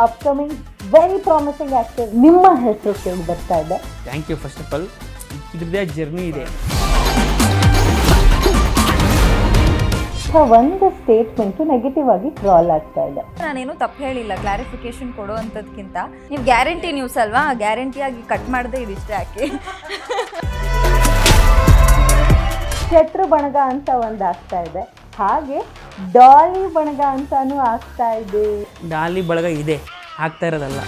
Upcoming very promising actor ನಿಮ್ಮ ಹೆಸರು ಕೇಳಿ ಬರ್ತಾ ಇದೆ. Thank you. First of all ಇದ್ರದ್ದೇ ಜರ್ನಿ ಇದೆ. ಒಂದು ಸ್ಟೇಟ್ಮೆಂಟು ನೆಗೆಟಿವ್ ಆಗಿ ಟ್ರಾಲ್ ಆಗ್ತಾ ಇದೆ. ನಾನೇನು ತಪ್ಪು ಹೇಳಿಲ್ಲ. ಕ್ಲಾರಿಫಿಕೇಶನ್ ಕೊಡುವಂಥದ್ಕಿಂತ ನೀವು ಗ್ಯಾರಂಟಿ ನ್ಯೂಸ್ ಅಲ್ವಾ, ಗ್ಯಾರಂಟಿಯಾಗಿ ಕಟ್ ಮಾಡದೆ ಇದಿಷ್ಟೇ ಯಾಕೆ. ಶತ್ರು ಬಣಗ ಅಂತ ಒಂದು ಆಗ್ತಾ ಇದೆ, ಹಾಗೆ ಡಾಲಿ ಬಣಗ ಅಂತಾನು ಆಗ್ತಾ ಇದೆ. ಡಾಲಿ ಬಳಗ ಇದೆ, ಆಗ್ತಾ ಇರೋದಲ್ಲ.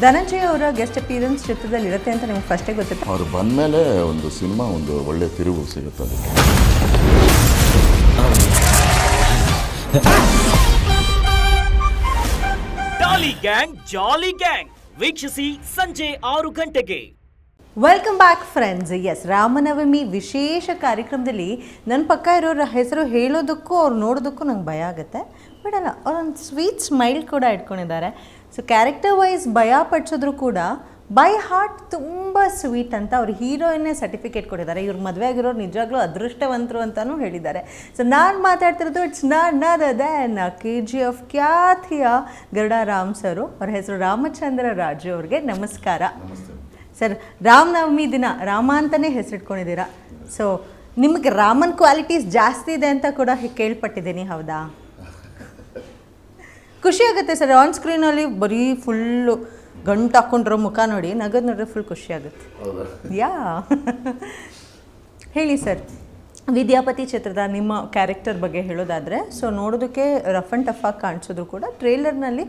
ಧನಂಜಯ ಅವರ ಗೆಸ್ಟ್ ಅಪಿಯರೆನ್ಸ್ ಚಿತ್ರದಲ್ಲಿ ಇರುತ್ತೆ ಅಂತ ನಿಮ್ಗೆ ಫಸ್ಟೇ ಗೊತ್ತಿತ್ತು? ಅವರು ಬಂದಮೇಲೆ ಒಂದು ಸಿನಿಮಾ ಒಂದು ಒಳ್ಳೆ ತಿರುವು ಸಿಗುತ್ತದೆ. ಡಾಲಿ ಗ್ಯಾಂಗ್ ಜಾಲಿ ಗ್ಯಾಂಗ್ ವೀಕ್ಷಿಸಿ ಸಂಜೆ 6 ಗಂಟೆಗೆ. Welcome back friends. Yes, Ramanavami ವಿಶೇಷ ಕಾರ್ಯಕ್ರಮದಲ್ಲಿ ನನ್ನ ಪಕ್ಕ ಇರೋರ ಹೆಸರು ಹೇಳೋದಕ್ಕೂ ಅವ್ರು ನೋಡೋದಕ್ಕೂ ನಂಗೆ ಭಯ ಆಗುತ್ತೆ. ಬಟ್ ಅಲ್ಲ, ಅವ್ರೊಂದು ಸ್ವೀಟ್ ಸ್ಮೈಲ್ ಕೂಡ ಇಟ್ಕೊಂಡಿದ್ದಾರೆ. ಸೊ ಕ್ಯಾರೆಕ್ಟರ್ ವೈಸ್ ಭಯ ಪಡಿಸಿದ್ರು ಕೂಡ ಬೈ ಹಾರ್ಟ್ ತುಂಬ ಸ್ವೀಟ್ ಅಂತ ಅವ್ರ ಹೀರೋಯಿನ್ನೇ ಸರ್ಟಿಫಿಕೇಟ್ ಕೊಟ್ಟಿದ್ದಾರೆ. ಇವ್ರ ಮದುವೆ ಆಗಿರೋರು ನಿಜವಾಗ್ಲೂ ಅದೃಷ್ಟವಂತರು ಅಂತಲೂ ಹೇಳಿದ್ದಾರೆ. ಸೊ ನಾನು ಮಾತಾಡ್ತಿರೋದು ಇಟ್ಸ್ ನಾಟ್ ದೆನ್ KGF ಖ್ಯಾತಿಯ ಗರುಡ ರಾಮ್ ಸರು. ಅವ್ರ ಹೆಸರು ರಾಮಚಂದ್ರ ರಾಜು. ಅವ್ರಿಗೆ ನಮಸ್ಕಾರ ಸರ್. ರಾಮನವಮಿ ದಿನ ರಾಮ ಅಂತಲೇ ಹೆಸರಿಟ್ಕೊಂಡಿದ್ದೀರಾ. ಸೊ ನಿಮಗೆ ರಾಮನ್ ಕ್ವಾಲಿಟೀಸ್ ಜಾಸ್ತಿ ಇದೆ ಅಂತ ಕೂಡ ಕೇಳ್ಪಟ್ಟಿದ್ದೀನಿ, ಹೌದಾ? ಖುಷಿ ಆಗುತ್ತೆ ಸರ್, ಆನ್ ಸ್ಕ್ರೀನಲ್ಲಿ ಬರೀ ಫುಲ್ಲು ಗಂಟು ಹಾಕ್ಕೊಂಡಿರೋ ಮುಖ ನೋಡಿ, ನಗದು ನೋಡ್ರೆ ಫುಲ್ ಖುಷಿ ಆಗುತ್ತೆ. ಯಾ ಹೇಳಿ ಸರ್, ವಿದ್ಯಾಪತಿ ಚಿತ್ರದ ನಿಮ್ಮ ಕ್ಯಾರೆಕ್ಟರ್ ಬಗ್ಗೆ ಹೇಳೋದಾದರೆ, ಸೊ ನೋಡೋದಕ್ಕೆ ರಫ್ ಆ್ಯಂಡ್ ಟಫ್ ಆಗಿ ಕಾಣಿಸಿದ್ರು ಕೂಡ ಟ್ರೇಲರ್ನಲ್ಲಿ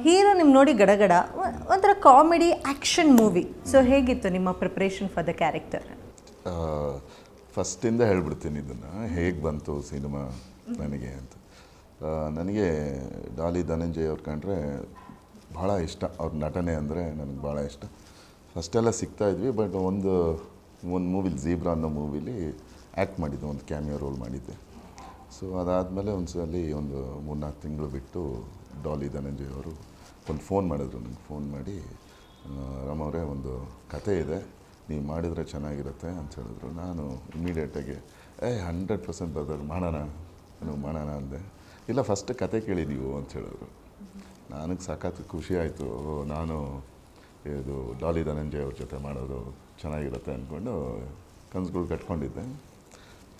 ಹೀರೋ ನಿಮ್ಮ ನೋಡಿ ಗಡಗಡ ಒಂಥರ ಕಾಮಿಡಿ ಆ್ಯಕ್ಷನ್ ಮೂವಿ. ಸೊ ಹೇಗಿತ್ತು ನಿಮ್ಮ ಪ್ರಿಪ್ರೇಷನ್ ಫಾರ್ ದ ಕ್ಯಾರೆಕ್ಟರ್? ಫಸ್ಟಿಂದ ಹೇಳ್ಬಿಡ್ತೀನಿ ಇದನ್ನು, ಹೇಗೆ ಬಂತು ಸಿನಿಮಾ ನನಗೆ ಅಂತ. ನನಗೆ ಡಾಲಿ ಧನಂಜಯ್ ಅವ್ರು ಕಂಡ್ರೆ ಭಾಳ ಇಷ್ಟ. ಅವ್ರ ನಟನೆ ಅಂದರೆ ನನಗೆ ಭಾಳ ಇಷ್ಟ. ಫಸ್ಟೆಲ್ಲ ಸಿಗ್ತಾಯಿದ್ವಿ, ಬಟ್ ಒಂದು ಮೂವಿಲಿ ಝೀಬ್ರಾ ಅನ್ನೋ ಮೂವಿಲಿ ಆ್ಯಕ್ಟ್ ಮಾಡಿದ್ದೆ, ಒಂದು ಕ್ಯಾಮಿಯೋ ರೋಲ್ ಮಾಡಿದ್ದೆ. ಸೊ ಅದಾದಮೇಲೆ ಒಂದು ಸಲ ಒಂದು 3-4 ತಿಂಗಳು ಬಿಟ್ಟು ಡಾಲಿ ಧನಂಜಯ್ ಅವರು ಒಂದು ಫೋನ್ ಮಾಡಿದ್ರು ನನಗೆ. ಫೋನ್ ಮಾಡಿ, ರಾಮ್ ಅವರೇ ಒಂದು ಕತೆ ಇದೆ, ನೀವು ಮಾಡಿದರೆ ಚೆನ್ನಾಗಿರುತ್ತೆ ಅಂತ ಹೇಳಿದ್ರು. ನಾನು ಇಮಿಡಿಯೇಟಾಗಿ 100% ಬ್ರದರ್ ಮಾಡೋಣ, ನೀವು ಮಾಡೋಣ ಅಂದೆ. ಇಲ್ಲ, ಫಸ್ಟ್ ಕತೆ ಕೇಳಿ ನೀವು ಅಂತ ಹೇಳಿದ್ರು. ನನಗೆ ಸಖತ್ ಖುಷಿ ಆಯಿತು. ನಾನು ಇದು ಡಾಲಿ ಧನಂಜಯ್ ಅವ್ರ ಜೊತೆ ಮಾಡೋದು ಚೆನ್ನಾಗಿರುತ್ತೆ ಅಂದ್ಕೊಂಡು ಕನಸುಗಳು ಕಟ್ಕೊಂಡಿದ್ದೆ.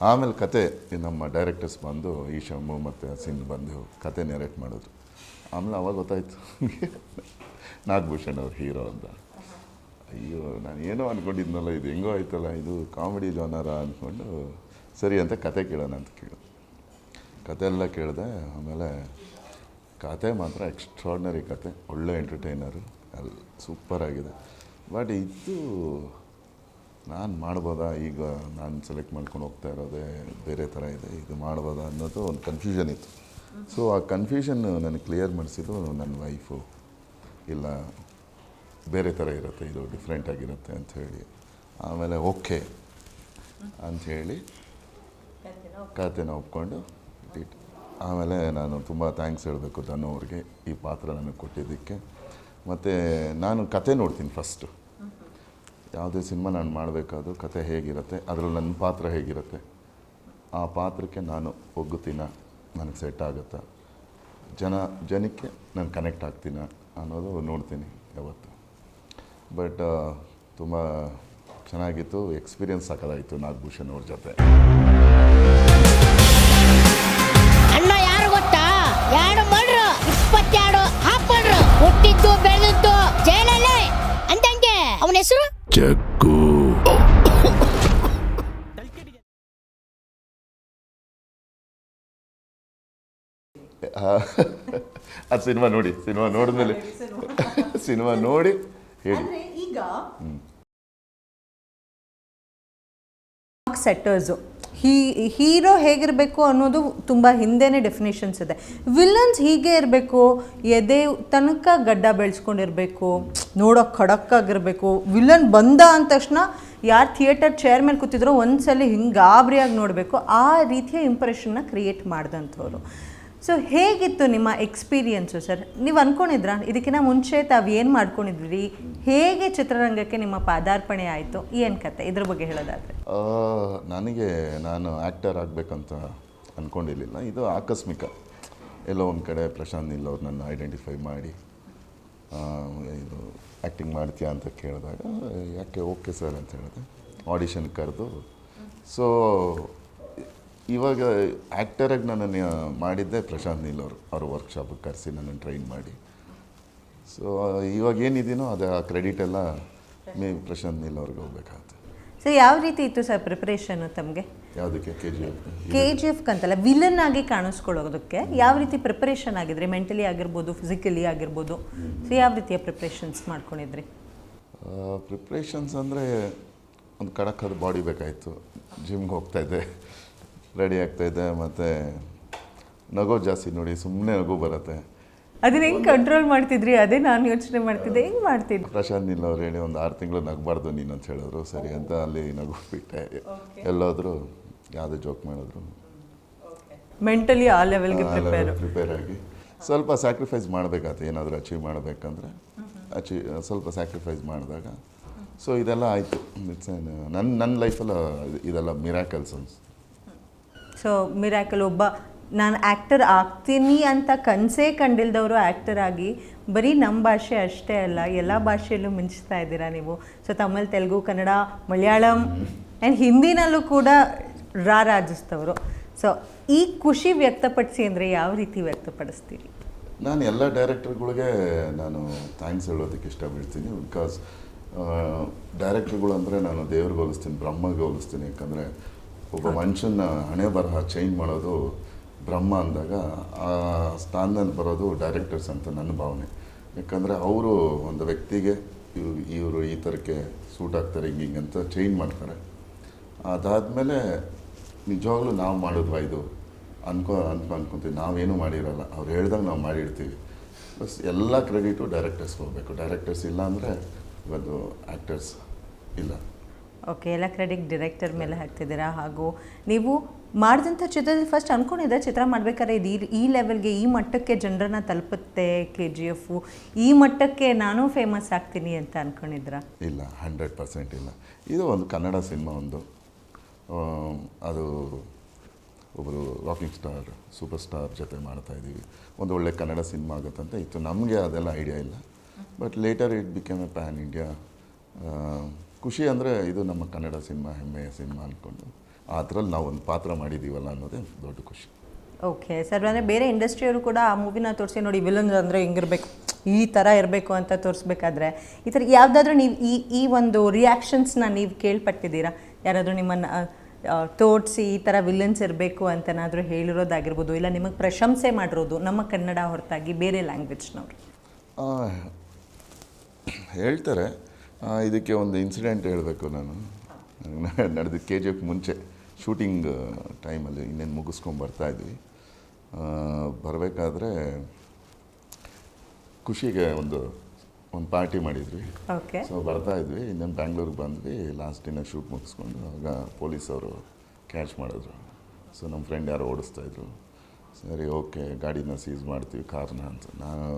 ಆಮೇಲೆ ಕತೆ ನಮ್ಮ ಡೈರೆಕ್ಟರ್ಸ್ ಬಂದು ಈಶಮ್ಮು ಮತ್ತು ಸಿಂಧ್ ಬಂದು ಕತೆ ನೆರೇಟ್ ಮಾಡಿದ್ರು. ಆಮೇಲೆ ಅವಾಗ ಗೊತ್ತಾಯಿತು ನಾಗಭೂಷಣ್ ಅವ್ರ ಹೀರೋ ಅಂತ. ಅಯ್ಯೋ, ನಾನು ಏನೋ ಅಂದ್ಕೊಂಡಿದ್ನಲ್ಲ, ಇದು ಹೆಂಗೋ ಆಯ್ತಲ್ಲ, ಇದು ಕಾಮಿಡಿ ಜಾನರ ಅಂದ್ಕೊಂಡು ಸರಿ ಅಂತ ಕತೆ ಕೇಳೋಣ ಅಂತ ಕೇಳಿದೆ. ಕತೆ ಎಲ್ಲ ಕೇಳಿದೆ. ಆಮೇಲೆ ಕತೆ ಮಾತ್ರ ಎಕ್ಸ್ಟ್ರಾರ್ಡ್ನರಿ ಕತೆ, ಒಳ್ಳೆ ಎಂಟರ್ಟೈನರು, ಅಲ್ಲಿ ಸೂಪರಾಗಿದೆ. ಬಟ್ ಇದು ನಾನು ಮಾಡ್ಬೋದಾ, ಈಗ ನಾನು ಸೆಲೆಕ್ಟ್ ಮಾಡ್ಕೊಂಡು ಹೋಗ್ತಾ ಇರೋದೇ ಬೇರೆ ಥರ ಇದೆ, ಇದು ಮಾಡ್ಬೋದಾ ಅನ್ನೋದು ಒಂದು ಕನ್ಫ್ಯೂಷನ್ ಇತ್ತು. ಸೊ ಆ ಕನ್ಫ್ಯೂಷನ್ ನನಗೆ ಕ್ಲಿಯರ್ ಮಾಡಿಸಿದ್ದು ನನ್ನ ವೈಫು. ಇಲ್ಲ, ಬೇರೆ ಥರ ಇರುತ್ತೆ, ಇದು ಡಿಫ್ರೆಂಟಾಗಿರುತ್ತೆ ಅಂಥೇಳಿ. ಆಮೇಲೆ ಓಕೆ ಅಂಥೇಳಿ ಕತೆನ ಒಪ್ಕೊಂಡು ಇಟ್ಟು. ಆಮೇಲೆ ನಾನು ತುಂಬ ಥ್ಯಾಂಕ್ಸ್ ಹೇಳಬೇಕು ಧನು ಅವ್ರಿಗೆ, ಈ ಪಾತ್ರ ನನಗೆ ಕೊಟ್ಟಿದ್ದಕ್ಕೆ. ಮತ್ತು ನಾನು ಕತೆ ನೋಡ್ತೀನಿ ಫಸ್ಟು. ಯಾವುದೇ ಸಿನಿಮಾ ನಾನು ಮಾಡಬೇಕಾದ್ರೂ ಕತೆ ಹೇಗಿರುತ್ತೆ, ಅದರಲ್ಲಿ ನನ್ನ ಪಾತ್ರ ಹೇಗಿರುತ್ತೆ, ಆ ಪಾತ್ರಕ್ಕೆ ನಾನು ಒಗ್ಗುತ್ತೀನ, ನನಗೆ ಸೆಟ್ ಆಗುತ್ತಾ, ಜನಕ್ಕೆ ನಾನು ಕನೆಕ್ಟ್ ಆಗ್ತೀನ ಅನ್ನೋದು ನೋಡ್ತೀನಿ ಯಾವತ್ತು. ಬಟ್ ತುಂಬ ಚೆನ್ನಾಗಿತ್ತು, ಎಕ್ಸ್ಪೀರಿಯನ್ಸ್ ಸಾಕಾಗಿತ್ತು ನಾಗಭೂಷಣ್ ಅವ್ರ ಜೊತೆ. ಅಣ್ಣ ಯಾರು ಗೊತ್ತಾ? 2 ಮಡ್ರು 22 ಹಾಕೊಂಡ್ರು, ಹುಟ್ಟಿದ್ದು ಬೆಳೆದದ್ದು ಜೈಲಲ್ಲೇ ಅಂದಂಗೆ. ಅವನ ಹೆಸರು ಜಗ್ಗು. ಅದು ಸಿನಿಮಾ ನೋಡಿ, ಸಿನಿಮಾ ನೋಡಿದ್ಮೇಲೆ ಸಿನಿಮಾ ನೋಡಿ ಹೇಳಿ. ಈಗ ಸೆಟ್ಟರ್ಸು ಹೀರೋ ಹೇಗಿರಬೇಕು ಅನ್ನೋದು ತುಂಬ ಹಿಂದೆನೇ ಡೆಫಿನೇಷನ್ಸ್ ಇದೆ. ವಿಲನ್ಸ್ ಹೀಗೆ ಇರಬೇಕು, ಎದೆ ತನಕ ಗಡ್ಡ ಬೆಳೆಸ್ಕೊಂಡಿರಬೇಕು, ನೋಡೋಕೆ ಖಡಕ್ಕಾಗಿರಬೇಕು. ವಿಲನ್ ಬಂದ ಅಂದ ತಕ್ಷಣ ಯಾರು ಥಿಯೇಟರ್ ಚೇರ್ ಮೇಲೆ ಕೂತಿದ್ರೋ ಒಂದ್ಸಲ ಹಿಂಗೆ ಗಾಬರಿಯಾಗಿ ನೋಡಬೇಕು, ಆ ರೀತಿಯ ಇಂಪ್ರೆಷನ್ನ ಕ್ರಿಯೇಟ್ ಮಾಡಿದಂಥವ್ರು. ಸೊ ಹೇಗಿತ್ತು ನಿಮ್ಮ ಎಕ್ಸ್ಪೀರಿಯನ್ಸು ಸರ್? ನೀವು ಅಂದ್ಕೊಂಡಿದ್ರಾ ಇದಕ್ಕಿಂತ ಮುಂಚೆ ತಾವು ಏನು ಮಾಡ್ಕೊಂಡಿದ್ರಿ? ಹೇಗೆ ಚಿತ್ರರಂಗಕ್ಕೆ ನಿಮ್ಮ ಪಾದಾರ್ಪಣೆ ಆಯಿತು? ಏನು ಕತೆ, ಇದ್ರ ಬಗ್ಗೆ ಹೇಳೋದಾದರೆ? ನಾನು ಆ್ಯಕ್ಟರ್ ಆಗಬೇಕಂತ ಅಂದ್ಕೊಂಡಿರಲಿಲ್ಲ. ಇದು ಆಕಸ್ಮಿಕ. ಎಲ್ಲೋ ಒಂದು ಕಡೆ ಪ್ರಶಾಂತ್ ನೀಲ್ ಅವ್ರು ನನ್ನ ಐಡೆಂಟಿಫೈ ಮಾಡಿ ಇದು ಆ್ಯಕ್ಟಿಂಗ್ ಮಾಡ್ತೀಯಾ ಅಂತ ಕೇಳಿದಾಗ ಯಾಕೆ ಓಕೆ ಸರ್ ಅಂತ ಹೇಳಿದೆ. ಆಡಿಷನ್ ಕರೆದು ಸೊ ಇವಾಗ ಆ್ಯಕ್ಟರಾಗಿ ನನ್ನನ್ನು ಮಾಡಿದ್ದೆ ಪ್ರಶಾಂತ್ ನೀಲ್ ಅವ್ರ ವರ್ಕ್ಶಾಪಿಗೆ ಕರೆಸಿ ನನ್ನನ್ನು ಟ್ರೈನ್ ಮಾಡಿ. ಸೊ ಇವಾಗ ಏನಿದ್ದೀನೋ ಅದು ಆ ಕ್ರೆಡಿಟ್ ಎಲ್ಲ ಪ್ರಶಾಂತ್ ನೀಲ್ ಅವ್ರಿಗೆ ಹೋಗ್ಬೇಕಾಗುತ್ತೆ. ಸೊ ಯಾವ ರೀತಿ ಇತ್ತು ಸರ್ ಪ್ರಿಪ್ರೇಷನ್ನು ತಮಗೆ? ಯಾವುದಕ್ಕೆ? ಕೆ ಜಿ ಎಫ್ ಅಂತಲ್ಲ, ವಿಲನ್ ಆಗಿ ಕಾಣಿಸ್ಕೊಳ್ಳೋದಕ್ಕೆ ಯಾವ ರೀತಿ ಪ್ರಿಪ್ರೇಷನ್ ಆಗಿದ್ರಿ? ಮೆಂಟಲಿ ಆಗಿರ್ಬೋದು, ಫಿಸಿಕಲಿ ಆಗಿರ್ಬೋದು. ಸೊ ಯಾವ ರೀತಿಯ ಪ್ರಿಪ್ರೇಷನ್ಸ್ ಮಾಡ್ಕೊಂಡಿದ್ರಿ? ಪ್ರಿಪ್ರೇಷನ್ಸ್ ಅಂದರೆ ಒಂದು ಕಡಕ್ಕಾದ ಬಾಡಿ ಬೇಕಾಯಿತು. ಜಿಮ್ಗೆ ಹೋಗ್ತಾಯಿದ್ದೆ, ರೆಡಿ ಆಗ್ತಾಯಿದ್ದೆ, ಮತ್ತು ನಗು ಜಾಸ್ತಿ ನೋಡಿ, ಸುಮ್ಮನೆ ನಗು ಬರುತ್ತೆ. ಅದನ್ನ ಹೆಂಗೆ ಕಂಟ್ರೋಲ್ ಮಾಡ್ತಿದ್ರಿ? ಅದೇ ನಾನು ಯೋಚನೆ ಮಾಡ್ತಿದ್ದೆ, ಹೆಂಗೆ ಮಾಡ್ತಿದ್ರಿ? ಪ್ರಶಾಂತ್ ನೀಲ್ ಅವ್ರು ಹೇಳಿ ಒಂದು 6 ತಿಂಗಳು ನಗಬಾರ್ದು ನೀನು ಅಂತ ಹೇಳಿದ್ರು. ಸರಿ ಅಂತ ಅಲ್ಲಿ ನಗು ಬಿಟ್ಟೆ. ಎಲ್ಲೋದ್ರು ಯಾವುದೇ ಜೋಕ್ ಮಾಡಿದ್ರು ಮೆಂಟಲಿ ಆ ಲೆವೆಲ್ಗೆ ಪ್ರಿಪೇರ್ ಆಗಿ ಸ್ವಲ್ಪ ಸ್ಯಾಕ್ರಿಫೈಸ್ ಮಾಡಬೇಕಾಗುತ್ತೆ. ಏನಾದರೂ ಅಚೀವ್ ಮಾಡಬೇಕಂದ್ರೆ ಸ್ವಲ್ಪ ಸ್ಯಾಕ್ರಿಫೈಸ್ ಮಾಡಿದಾಗ ಸೊ ಇದೆಲ್ಲ ಆಯಿತು. ಇಟ್ಸ್ ನನ್ನ ಲೈಫಲ್ಲ ಇದೆಲ್ಲ ಮಿರಾಕಲ್ಸ್ ಅನ್ಸ್. So miracle. ಒಬ್ಬ ನಾನು ಆ್ಯಕ್ಟರ್ ಆಗ್ತೀನಿ ಅಂತ ಕನಸೇ ಕಂಡಿಲ್ದವರು ಆ್ಯಕ್ಟರ್ ಆಗಿ ಬರೀ ನಮ್ಮ ಭಾಷೆ ಅಷ್ಟೇ ಅಲ್ಲ, ಎಲ್ಲ ಭಾಷೆಯಲ್ಲೂ ಮಿಂಚ್ತಾ ಇದ್ದೀರಾ ನೀವು. ಸೊ ತಮಿಳ್, ತೆಲುಗು, ಕನ್ನಡ, ಮಲಯಾಳಂ ಆ್ಯಂಡ್ ಹಿಂದಿನಲ್ಲೂ ಕೂಡ ರಾರಾಜಿಸ್ತವರು. ಸೊ ಈ ಖುಷಿ ವ್ಯಕ್ತಪಡಿಸಿ ಅಂದರೆ ಯಾವ ರೀತಿ ವ್ಯಕ್ತಪಡಿಸ್ತೀರಿ? ನಾನು ಎಲ್ಲ ಡೈರೆಕ್ಟರ್ಗಳಿಗೆ ನಾನು ಥ್ಯಾಂಕ್ಸ್ ಹೇಳೋದಕ್ಕೆ ಇಷ್ಟಪಡ್ತೀನಿ. ಬಿಕಾಸ್ ಡೈರೆಕ್ಟರ್ಗಳು ಅಂದರೆ ನಾನು ದೇವ್ರಿಗೆ ಹೋಲಿಸ್ತೀನಿ, ಬ್ರಹ್ಮಗೆ ಹೋಲಿಸ್ತೀನಿ. ಯಾಕಂದರೆ ಒಬ್ಬ ಮನುಷ್ಯನ ಹಣೆ ಬರಹ ಚೇಂಜ್ ಮಾಡೋದು ಬ್ರಹ್ಮ ಅಂದಾಗ ಆ ಸ್ಥಾನದಲ್ಲಿ ಬರೋದು ಡೈರೆಕ್ಟರ್ಸ್ ಅಂತ ನನ್ನ ಭಾವನೆ. ಯಾಕಂದರೆ ಅವರು ಒಂದು ವ್ಯಕ್ತಿಗೆ ಇವರು ಈ ಥರಕ್ಕೆ ಸೂಟ್ ಆಗ್ತಾರೆ, ಹಿಂಗೆ ಅಂತ ಚೇಂಜ್ ಮಾಡ್ತಾರೆ. ಅದಾದಮೇಲೆ ನಿಜವಾಗ್ಲೂ ನಾವು ಮಾಡಿದ್ವಾ ಇದು ಅನ್ಕೊತೀವಿ. ನಾವೇನು ಮಾಡಿರಲ್ಲ, ಅವ್ರು ಹೇಳ್ದಂಗೆ ನಾವು ಮಾಡಿರ್ತೀವಿ. ಬಸ್ ಎಲ್ಲ ಕ್ರೆಡಿಟು ಡೈರೆಕ್ಟರ್ಸ್ ಹೋಗಬೇಕು. ಡೈರೆಕ್ಟರ್ಸ್ ಇಲ್ಲ ಅಂದರೆ ಇವತ್ತು ಆ್ಯಕ್ಟರ್ಸ್ ಇಲ್ಲ. ಓಕೆ, ಎಲ್ಲ ಕ್ರೆಡಿಟ್ ಡೈರೆಕ್ಟರ್ ಮೇಲೆ ಹಾಕ್ತಿದ್ದೀರಾ. ಹಾಗೂ ನೀವು ಮಾಡಿದಂಥ ಚಿತ್ರದಲ್ಲಿ ಫಸ್ಟ್ ಅಂದ್ಕೊಂಡಿದ್ದೆ ಚಿತ್ರ ಮಾಡಬೇಕಾದ್ರೆ ಇದು ಈ ಲೆವೆಲ್ಗೆ, ಈ ಮಟ್ಟಕ್ಕೆ ಜನರನ್ನ ತಲುಪುತ್ತೆ KGF, ಈ ಮಟ್ಟಕ್ಕೆ ನಾನು ಫೇಮಸ್ ಆಗ್ತೀನಿ ಅಂತ ಅಂದ್ಕೊಂಡಿದ್ರ? ಇಲ್ಲ, 100% ಇಲ್ಲ. ಇದು ಒಂದು ಕನ್ನಡ ಸಿನಿಮಾ, ಅದು ಒಬ್ಬರು ರಾಕಿಂಗ್ ಸ್ಟಾರ್, ಸೂಪರ್ ಸ್ಟಾರ್ ಜೊತೆ ಮಾಡ್ತಾಯಿದ್ದೀವಿ. ಒಂದು ಒಳ್ಳೆ ಕನ್ನಡ ಸಿನಿಮಾ ಆಗುತ್ತಂತ ಇತ್ತು. ನಮಗೆ ಅದೆಲ್ಲ ಐಡಿಯಾ ಇಲ್ಲ. But later it became A PAN India. ಖುಷಿ ಅಂದರೆ ಇದು ನಮ್ಮ ಕನ್ನಡ ಸಿನಿಮಾ, ಹೆಮ್ಮೆಯ ಸಿನಿಮಾ ಅಂದ್ಕೊಂಡು ಅದರಲ್ಲಿ ನಾವು ಒಂದು ಪಾತ್ರ ಮಾಡಿದ್ದೀವಲ್ಲ ಅನ್ನೋದೇ ದೊಡ್ಡ ಖುಷಿ. ಓಕೆ ಸರ್, ಅಂದರೆ ಬೇರೆ ಇಂಡಸ್ಟ್ರಿಯವರು ಕೂಡ ಆ ಮೂವಿನ ತೋರಿಸಿ ನೋಡಿ ವಿಲನ್ಸ್ ಅಂದರೆ ಹಿಂಗಿರಬೇಕು, ಈ ಥರ ಇರಬೇಕು ಅಂತ ತೋರಿಸ್ಬೇಕಾದ್ರೆ ಈ ಥರ ಯಾವುದಾದ್ರೂ ನೀವು ಈ ಒಂದು ರಿಯಾಕ್ಷನ್ಸ್ನ ನೀವು ಕೇಳ್ಪಟ್ಟಿದ್ದೀರಾ? ಯಾರಾದರೂ ನಿಮ್ಮನ್ನು ತೋರಿಸಿ ಈ ಥರ ವಿಲನ್ಸ್ ಇರಬೇಕು ಅಂತನಾದರೂ ಹೇಳಿರೋದಾಗಿರ್ಬೋದು, ಇಲ್ಲ ನಿಮಗೆ ಪ್ರಶಂಸೆ ಮಾಡಿರೋದು ನಮ್ಮ ಕನ್ನಡ ಹೊರತಾಗಿ ಬೇರೆ ಲ್ಯಾಂಗ್ವೇಜ್ನವರು? ಹೇಳ್ತಾರೆ. ಇದಕ್ಕೆ ಒಂದು ಇನ್ಸಿಡೆಂಟ್ ಹೇಳಬೇಕು. ನಾನು ನಡೆದ KGF ಮುಂಚೆ ಶೂಟಿಂಗ್ ಟೈಮಲ್ಲಿ ಇನ್ನೇನು ಮುಗಿಸ್ಕೊಂಬರ್ತಾಯಿದ್ವಿ. ಬರಬೇಕಾದ್ರೆ ಖುಷಿಗೆ ಒಂದು ಪಾರ್ಟಿ ಮಾಡಿದ್ವಿ. ಓಕೆ. ಸೊ ಬರ್ತಾಯಿದ್ವಿ, ಇನ್ನೇನು ಬ್ಯಾಂಗ್ಳೂರಿಗೆ ಬಂದ್ವಿ. ಲಾಸ್ಟ್ ದಿನ ಶೂಟ್ ಮುಗಿಸ್ಕೊಂಡು ಆಗ ಪೊಲೀಸವರು ಕ್ಯಾಚ್ ಮಾಡಿದ್ರು. ಸೊ ನಮ್ಮ ಫ್ರೆಂಡ್ ಯಾರೋ ಓಡಿಸ್ತಾಯಿದ್ರು. ಸರಿ, ಓಕೆ, ಗಾಡಿನ ಸೀಸ್ ಮಾಡ್ತೀವಿ, ಕಾರ್ನ ಅಂತ. ನಾನು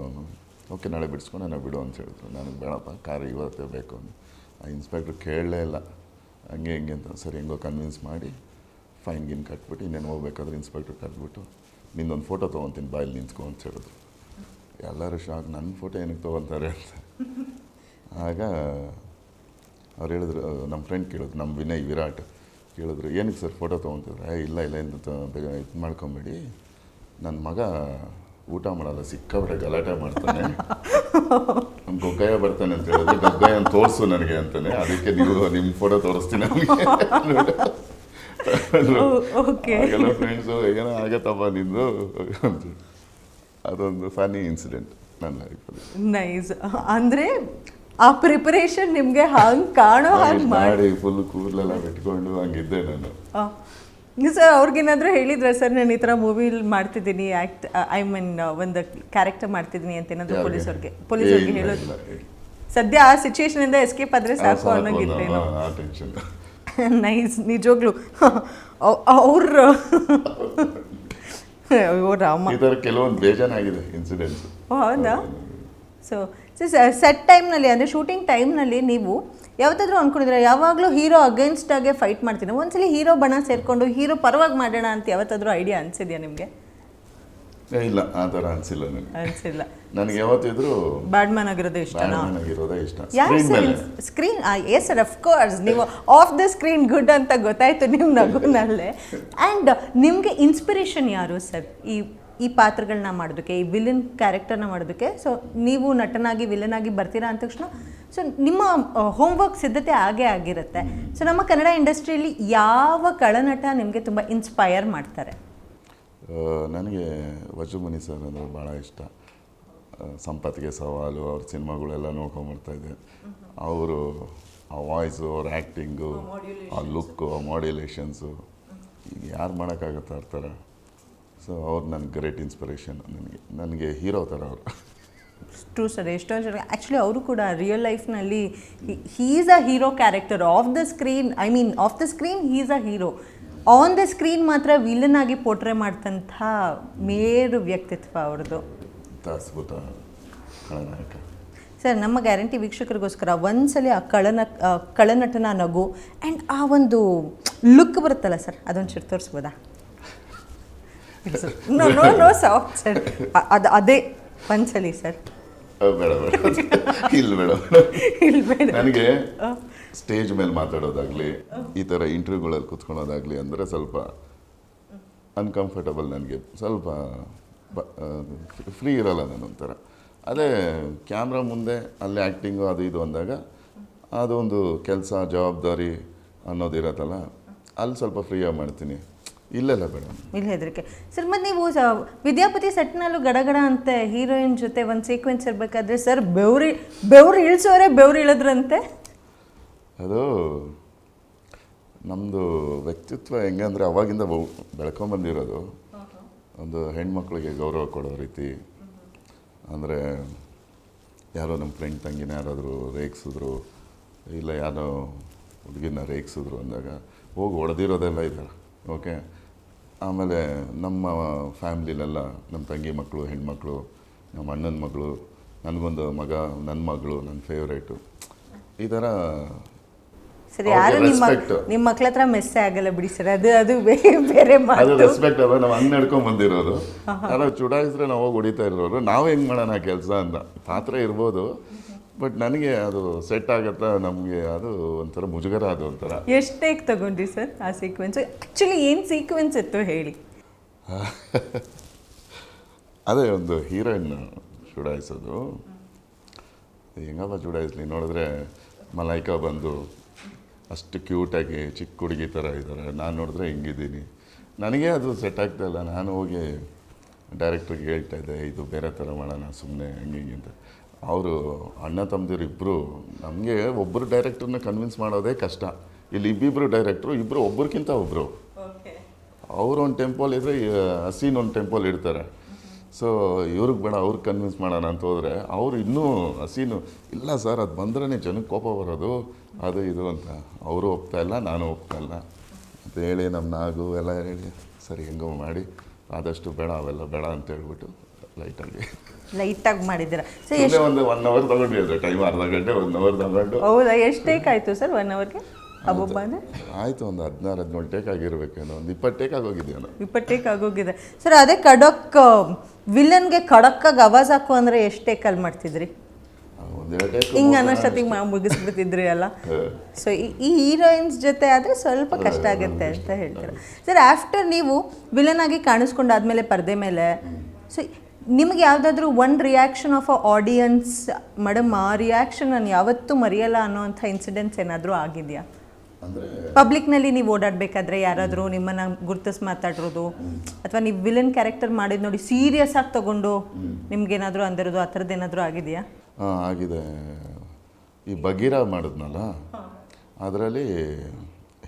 ಓಕೆ, ನಾಳೆ ಬಿಡಿಸ್ಕೊಂಡು ನಾನು ಬಿಡು ಅಂತ ಹೇಳಿದ್ರು. ನನಗೆ ಬೇಡಪ್ಪ, ಕಾರ್ ಇವತ್ತೇ ಬೇಕು ಅಂತ. ಆ ಇನ್ಸ್ಪೆಕ್ಟ್ರ್ ಕೇಳಲೇ ಇಲ್ಲ, ಹಂಗೆ ಹಿಂಗೆ ಅಂತ. ಸರಿ, ಹೆಂಗೋ ಕನ್ವಿನ್ಸ್ ಮಾಡಿ ಫೈನ್ ಗಿನ್ ಕಟ್ಬಿಟ್ಟು ಇನ್ನೇನು ಹೋಗ್ಬೇಕಾದ್ರೆ ಇನ್ಸ್ಪೆಕ್ಟ್ರ್ ಕಟ್ಬಿಟ್ಟು ನಿಂದೊಂದು ಫೋಟೋ ತೊಗೊತೀನಿ ಬಾಯಲ್ಲಿ ನಿಂತ್ಕೊ ಅಂತ ಹೇಳಿದ್ರು. ಎಲ್ಲರೂ ಶಾಕ್, ನನ್ನ ಫೋಟೋ ಏನಕ್ಕೆ ತೊಗೊತಾರೆ ಅಂತ. ಆಗ ಅವ್ರು ಹೇಳಿದ್ರು, ನಮ್ಮ ಫ್ರೆಂಡ್ ಕೇಳಿದ್ರು, ನಮ್ಮ ವಿರಾಟ್ ಕೇಳಿದ್ರು, ಏನಕ್ಕೆ ಸರ್ ಫೋಟೋ ತೊಗೊತಿದ್ರೆ? ಇಲ್ಲ ಇದು ಮಾಡ್ಕೊಂಬೇಡಿ, ನನ್ನ ಮಗ ಊಟ ಮಾಡಲ್ಲ, ಸಿಕ್ಕಾಬಿಟ್ಟೆ ಗಲಾಟೆ ಮಾಡ್ತಾನೆ, ನಮ್ಮ ಗೊಗ್ಗಾಯ ಬರ್ತಾನೆ ಅಂತ ಹೇಳಿದ್ರೆ, ಗೊಗ್ಗಾಯನ ತೋರಿಸು ನನಗೆ ಅಂತಾನೆ, ಅದಕ್ಕೆ ನೀವು ನಿಮ್ಮ ಫೋಟೋ ತೋರಿಸ್ತೀನಿ ನನಗೆ. ಎಲ್ಲ ಫ್ರೆಂಡ್ಸು ಏನೋ ಆಗತ್ತಪ್ಪ ನಿಂದು ಅಂತ. ಅದೊಂದು ಫನ್ನಿ ಇನ್ಸಿಡೆಂಟ್ ನನ್ನ ಲೈಫಲ್ಲಿ. ನೈಸ್. ಅಂದರೆ ಆ ಪ್ರಿಪರೇಷನ್ ನಿಮಗೆ ಹಂಗೆ ಕಾಣೋ ಹಾಗೆ ಮಾಡಿ ಫುಲ್ ಕೂದಲೆಲ್ಲ ಬಿಟ್ಕೊಂಡು ಹಂಗಿದ್ದೆ ನಾನು. ಸರ್ ಅವ್ರಿಗೇನಾದರೂ ಹೇಳಿದ್ರೆ ಸರ್ ನಾನು ಈ ಥರ ಮೂವಿಲಿ ಮಾಡ್ತಿದ್ದೀನಿ, ಒಂದು ಕ್ಯಾರೆಕ್ಟರ್ ಮಾಡ್ತಿದ್ದೀನಿ ಅಂತ ಏನಾದರೂ ಪೊಲೀಸರಿಗೆ ಹೇಳೋದು? ಸದ್ಯ ಆ ಸಿಚುವೇಶನಿಂದ ಎಸ್ಕೇಪ್ ಆದರೆ ಸಾಕು ಅನ್ನೋಂಗಿದ್ರೇನು? ನೈಸ್, ನಿಜವಾಗ್ಲೂ ಅವ್ರ ರಾಮ ಈ ಥರ ಕೆಲವೊಂದು ಬೇಜಾನಾಗಿದೆ ಇನ್ಸಿಡೆಂಟ್ಸ್. ಹೌದಾ? ಸೊ ಸೆಟ್ ಟೈಮ್ನಲ್ಲಿ ಅಂದರೆ ಶೂಟಿಂಗ್ ಟೈಮ್ನಲ್ಲಿ ನೀವು ಯಾವತ್ತಾದ್ರೂ ಅಂದ್ಕೊಂಡಿದ್ರೆ ಯಾವಾಗಲೂ ಹೀರೋ ಅಗೇನ್ಸ್ಟಾಗೆ ಫೈಟ್ ಮಾಡ್ತೀನಿ, ಒಂದ್ಸಲಿ ಹೀರೋ ಬಣ ಸೇರಿಕೊಂಡು ಹೀರೋ ಪರವಾಗಿ ಮಾಡೋಣ ಅಂತ ಯಾವತ್ತಾದ್ರೂ ಐಡಿಯಾ ಅನಿಸಿದೆಯಾ ನಿಮಗೆ? ಇಲ್ಲ ಆ ಥರ ಅನಿಸಿಲ್ಲ ನನಗೆ. ಅನಿಸಿಲ್ಲ. ನನಗೆ ಯಾವತ್ತಿದ್ರು ಬ್ಯಾಡ್ಮನ್ ಆಗಿರೋದೇ ಇಷ್ಟನಾ? ಆಗಿರೋದೇ ಇಷ್ಟ. ಯಾರು sir screen? Yes sir, of course. ನೀವು ಆಫ್ ದ ಸ್ಕ್ರೀನ್ ಗುಡ್ ಅಂತ ಗೊತ್ತಾಯ್ತು ನಿಮ್ಮ ನಗುನಲ್ಲೇ. ಆ್ಯಂಡ್ ನಿಮಗೆ ಇನ್ಸ್ಪಿರೇಷನ್ ಯಾರು ಸರ್ ಈ ಪಾತ್ರಗಳನ್ನ ಮಾಡೋದಕ್ಕೆ, ಈ ವಿಲನ್ ಕ್ಯಾರೆಕ್ಟರ್ನ ಮಾಡೋದಕ್ಕೆ? ಸೊ ನೀವು ನಟನಾಗಿ ವಿಲನ್ ಆಗಿ ಬರ್ತೀರಾ ಅಂದ ತಕ್ಷಣ ಸೊ ನಿಮ್ಮ ಹೋಮ್ವರ್ಕ್ ಸಿದ್ಧತೆ ಆಗೇ ಆಗಿರುತ್ತೆ. ಸೊ ನಮ್ಮ ಕನ್ನಡ ಇಂಡಸ್ಟ್ರಿಯಲ್ಲಿ ಯಾವ ಕಳನಟ ನಿಮಗೆ ತುಂಬ ಇನ್ಸ್ಪೈರ್ ಮಾಡ್ತಾರೆ? ನನಗೆ ವಜುಮನಿ ಸರ್ ಅಂದರೆ ಭಾಳ ಇಷ್ಟ. ಸಂಪತ್ತಿಗೆ ಸವಾಲು ಅವ್ರ ಸಿನಿಮಾಗಳೆಲ್ಲ ನೋಡ್ಕೊಂಬರ್ತಾಯಿದ್ದೆ. ಅವರು ಆ ವಾಯ್ಸು, ಅವ್ರ ಆ್ಯಕ್ಟಿಂಗು, ಆ ಲುಕ್ಕು, ಆ ಮಾಡ್ಯುಲೇಷನ್ಸು ಈಗ ಯಾರು ಮಾಡೋಕ್ಕಾಗತ್ತೆ ಆ ಥರ. ಸೊ ಅವ್ರು ನನಗೆ ಗ್ರೇಟ್ ಇನ್ಸ್ಪಿರೇಷನ್. ನನಗೆ ಹೀರೋ ಥರ ಅವರು. True sir. ಎಷ್ಟೊಂದು ಜನ ಆ್ಯಕ್ಚುಲಿ ಅವರು ಕೂಡ ರಿಯಲ್ ಲೈಫ್ನಲ್ಲಿ he is a hero character. Off the screen, I mean off the screen he is a hero. On the screen ಮಾತ್ರ ವಿಲನ್ ಆಗಿ ಪೋರ್ಟ್ರೇ ಮಾಡ್ತಂಥ ಮೇರು ವ್ಯಕ್ತಿತ್ವ ಅವ್ರದ್ದು. ಅದ್ಭುತ ಖಳನಾಯಕ ಸರ್. ನಮ್ಮ ಗ್ಯಾರಂಟಿ ವೀಕ್ಷಕರಿಗೋಸ್ಕರ ಒಂದ್ಸಲಿ ಆ ಕಳನಟನ ನಗು ಆ್ಯಂಡ್ ಆ ಒಂದು ಲುಕ್ ಬರುತ್ತಲ್ಲ ಸರ್, ಅದೊಂದು ಚೂರು ತೋರಿಸ್ಬೋದಾ? No no no soft sir, ಅದೇ ಒಂದ್ಸಲಿ ಸರ್. ಬೇಡ ಬೇಡ ಇಲ್ಲ ಬೇಡ. ಇಲ್ಲ ಬೇಡ. ನನಗೆ ಸ್ಟೇಜ್ ಮೇಲೆ ಮಾತಾಡೋದಾಗಲಿ, ಈ ಥರ ಇಂಟರ್ವ್ಯೂಗಳಲ್ಲಿ ಕೂತ್ಕೊಳ್ಳೋದಾಗಲಿ ಅಂದರೆ ಸ್ವಲ್ಪ ಅನ್ಕಂಫರ್ಟಬಲ್. ನನಗೆ ಸ್ವಲ್ಪ ಫ್ರೀ ಇರೋಲ್ಲ ನಾನೊಂಥರ. ಅದೇ ಕ್ಯಾಮ್ರಾ ಮುಂದೆ ಅಲ್ಲಿ ಆ್ಯಕ್ಟಿಂಗು ಅದು ಇದು ಅಂದಾಗ ಅದೊಂದು ಕೆಲಸ ಜವಾಬ್ದಾರಿ ಅನ್ನೋದಿರತ್ತಲ್ಲ, ಅಲ್ಲಿ ಸ್ವಲ್ಪ ಫ್ರೀಯಾಗಿ ಮಾಡ್ತೀನಿ. ಇಲ್ಲೆಲ್ಲ ಬೇಡ, ಇಲ್ಲ ಹೆದರಿಕೆ ಸರ್. ಮತ್ತು ನೀವು ವಿದ್ಯಾಪತಿ ಸೆಟ್ನಲ್ಲೂ ಗಡಗಡ ಅಂತ ಹೀರೋಯಿನ್ ಜೊತೆ ಒಂದು ಸೀಕ್ವೆನ್ಸ್ ಇರಬೇಕಾದ್ರೆ ಸರ್ ಬೆವ್ರು ಇಳಿಸೋರೆ ಬೆವ್ರು ಇಳಿದ್ರಂತೆ. ಅದು ನಮ್ಮದು ವ್ಯಕ್ತಿತ್ವ ಹೆಂಗೆ ಅಂದರೆ ಅವಾಗಿಂದ ಬೆಳ್ಕೊಂಬಂದಿರೋದು. ಒಂದು ಹೆಣ್ಮಕ್ಳಿಗೆ ಗೌರವ ಕೊಡೋ ರೀತಿ ಅಂದರೆ, ಯಾರೋ ನಮ್ಮ ಫ್ರೆಂಡ್ ತಂಗಿನ ಯಾರಾದರೂ ರೇಗಿಸಿದ್ರು, ಇಲ್ಲ ಯಾರೋ ಹುಡುಗಿನ ರೇಗಿಸಿದ್ರು ಅಂದಾಗ ಹೋಗಿ ಹೊಡೆದಿರೋದೆಲ್ಲ ಇದ್ದಾರೆ. ಓಕೆ. ಆಮೇಲೆ ನಮ್ಮ ಫ್ಯಾಮ್ಲಿಲೆಲ್ಲ ನಮ್ಮ ತಂಗಿ ಮಕ್ಕಳು, ಹೆಣ್ಮಕ್ಳು, ನಮ್ಮ ಅಣ್ಣನ ಮಗಳು, ನನಗೊಂದು ಮಗ, ನನ್ನ ಮಗಳು ನನ್ನ ಫೇವ್ರೇಟು, ಈ ಥರ. ಸರಿ, ಯಾರು ನಿಮ್ಮ ಮಕ್ಳ ಹತ್ರ ಮೆಸ್ಸೇ ಆಗಲ್ಲ ಬಿಡಿ ಸರ್. ಅದು ಬೇರೆ ಮಾತು. ಅದು ರೆಸ್ಪೆಕ್ಟ್ ಅಲ್ಲ. ನಾವು ಹಂಗೆ ನಡ್ಕೊಂಡು ಬಂದಿರೋರು. ಯಾರೋ ಚುಡಾಯಿಸಿದ್ರೆ ನಾವು ಹೋಗಿ ಹೊಡಿತಾ ಇರೋರು. ನಾವು ಹೆಂಗೆ ಮಾಡೋಣ ಕೆಲಸ ಅಂತ ಪಾತ್ರ ಇರ್ಬೋದು, ಬಟ್ ನನಗೆ ಅದು ಸೆಟ್ ಆಗತ್ತಾ ನಮಗೆ ಅದು ಒಂಥರ ಮುಜುಗರ. ಅದು ಒಂಥರ. ಎಷ್ಟು ಟೇಕ್ ತಗೊಂಡ್ರಿ ಸರ್ ಆ ಸೀಕ್ವೆನ್ಸ್? ಆ್ಯಕ್ಚುಲಿ ಏನು ಸೀಕ್ವೆನ್ಸ್ ಇತ್ತು ಹೇಳಿ. ಅದೇ ಒಂದು ಹೀರೋಯಿನ್ ಚುಡಾಯಿಸೋದು. ಹೆಂಗಪ್ಪ ಚುಡಾಯಿಸ್ಲಿ, ನೋಡಿದ್ರೆ ಮಲೈಕಾ ಬಂದು ಅಷ್ಟು ಕ್ಯೂಟಾಗಿ ಚಿಕ್ಕ ಹುಡುಗಿ ಥರ ಇದ್ದಾರೆ, ನಾನು ನೋಡಿದ್ರೆ ಹಿಂಗಿದ್ದೀನಿ. ನನಗೆ ಅದು ಸೆಟ್ ಆಗ್ತಾಯಿಲ್ಲ. ನಾನು ಹೋಗಿ ಡೈರೆಕ್ಟ್ರಿಗೆ ಹೇಳ್ತಾ ಇದ್ದೆ, ಇದು ಬೇರೆ ಥರ ಮಾಡೋಣ ಸುಮ್ಮನೆ ಹಂಗೆ ಹಿಂಗೆ ಅಂತ. ಅವರು ಅಣ್ಣ ತಮ್ಮದಿರು ಇಬ್ಬರು, ನಮಗೆ ಒಬ್ಬರು ಡೈರೆಕ್ಟ್ರನ್ನ ಕನ್ವಿನ್ಸ್ ಮಾಡೋದೇ ಕಷ್ಟ. ಇಲ್ಲಿ ಇಬ್ಬಿಬ್ಬರು ಡೈರೆಕ್ಟ್ರು, ಇಬ್ಬರು ಒಬ್ರಿಗಿಂತ ಒಬ್ಬರು. ಅವರು ಒಂದು ಟೆಂಪೋಲ್ ಇದ್ದರೆ ಹಸೀನ್ ಒಂದು ಟೆಂಪೋಲ್ ಇಡ್ತಾರೆ. ಸೊ ಇವ್ರಿಗೆ ಬೇಡ, ಅವ್ರಿಗೆ ಕನ್ವಿನ್ಸ್ ಮಾಡೋಣ ಅಂತ ಹೋದರೆ ಅವರು ಇನ್ನೂ ಹಸೀನು, ಇಲ್ಲ ಸರ್ ಅದು ಬಂದ್ರೇ ಜನಕ್ಕೆ ಕೋಪ ಬರೋದು, ಅದು ಇದು ಅಂತ. ಅವರು ಒಪ್ತಾಯಿಲ್ಲ, ನಾನು ಒಪ್ತಾಯಿಲ್ಲ ಅಂತ ಹೇಳಿ ನಮ್ಮ ನಾಗು ಎಲ್ಲ ಹೇಳಿ ಸರಿ ಹೆಂಗೋ ಮಾಡಿ ಆದಷ್ಟು ಬೇಡ ಅವೆಲ್ಲ ಬೇಡ ಅಂತ ಹೇಳ್ಬಿಟ್ಟು ಲೈಟಾಗಿ ಮಾಡಿದ್ದೀರಾ. ಸೊ ಒಂದು 1 ಅವರ್ ತಗೊಂಡಿದ್ದೆ ಟೈಮ್, ಅರ್ಧ ಗಂಟೆ 1 ಅವರ್ ತಗೊಂಡು. ಹೌದಾ? ಎಷ್ಟು ಟೇಕ್ ಆಯಿತು ಸರ್ 1 ಅವರ್ಗೆ? ಅಬ್ಬಬ್ಬಾನೆ ಆಯಿತು, ಒಂದು 16-17 ಟೇಕ್ ಆಗಿರ್ಬೇಕೇನೋ, ಒಂದು 20 ಟೇಕ್ ಆಗೋಗಿದ್ದೇನೋ. 20 ಟೇಕ್ ಆಗೋಗಿದೆ ಸರ್. ಅದೇ ಖಡಕ್ ವಿಲನ್ಗೆ ಖಡಕ್ಕಾಗಿ ಆವಾಜ್ ಹಾಕು ಅಂದರೆ ಎಷ್ಟು ಟೇಕಲ್ಲಿ ಮಾಡ್ತಿದ್ರಿ? ಹಿಂಗೆ ಅನ್ನೋಷ್ಟೊತ್ತಿಗೆ ಮುಗಿಸ್ಬಿಡ್ತಿದ್ರಿ ಅಲ್ಲ. ಸೊ ಈ ಹೀರೋಯಿನ್ಸ್ ಜೊತೆ ಆದರೆ ಸ್ವಲ್ಪ ಕಷ್ಟ ಆಗುತ್ತೆ ಅಂತ ಹೇಳ್ತಾರೆ ಸರ್. ಆಫ್ಟರ್ ನೀವು ವಿಲನ್ ಆಗಿ ಕಾಣಿಸ್ಕೊಂಡಾದ್ಮೇಲೆ ಪರದೆ ಮೇಲೆ, ಸೊ ನಿಮಗೆ ಯಾವುದಾದ್ರೂ one reaction of a audience, madam ಆ ರಿಯಾಕ್ಷನ್ ನಾನು ಯಾವತ್ತೂ ಮರೆಯಲ್ಲ ಅನ್ನೋವಂಥ ಇನ್ಸಿಡೆಂಟ್ಸ್ ಏನಾದರೂ ಆಗಿದೆಯಾ? ಪಬ್ಲಿಕ್ನಲ್ಲಿ ನೀವು ಓಡಾಡಬೇಕಾದ್ರೆ ಯಾರಾದರೂ ನಿಮ್ಮನ್ನು ಗುರ್ತಿಸಿ ಮಾತಾಡಿರೋದು, ಅಥವಾ ನೀವು ವಿಲನ್ ಕ್ಯಾರೆಕ್ಟರ್ ಮಾಡಿದ್ದು ನೋಡಿ ಸೀರಿಯಸ್ ಆಗಿ ತೊಗೊಂಡು ನಿಮ್ಗೇನಾದರೂ ಅಂದಿರೋದು, ಆ ಥರದ್ದು ಏನಾದರೂ ಆಗಿದೆಯಾ? ಹಾಂ ಆಗಿದೆ. ಈ ಬಗೀರ ಮಾಡಿದ್ನಲ್ಲ, ಅದರಲ್ಲಿ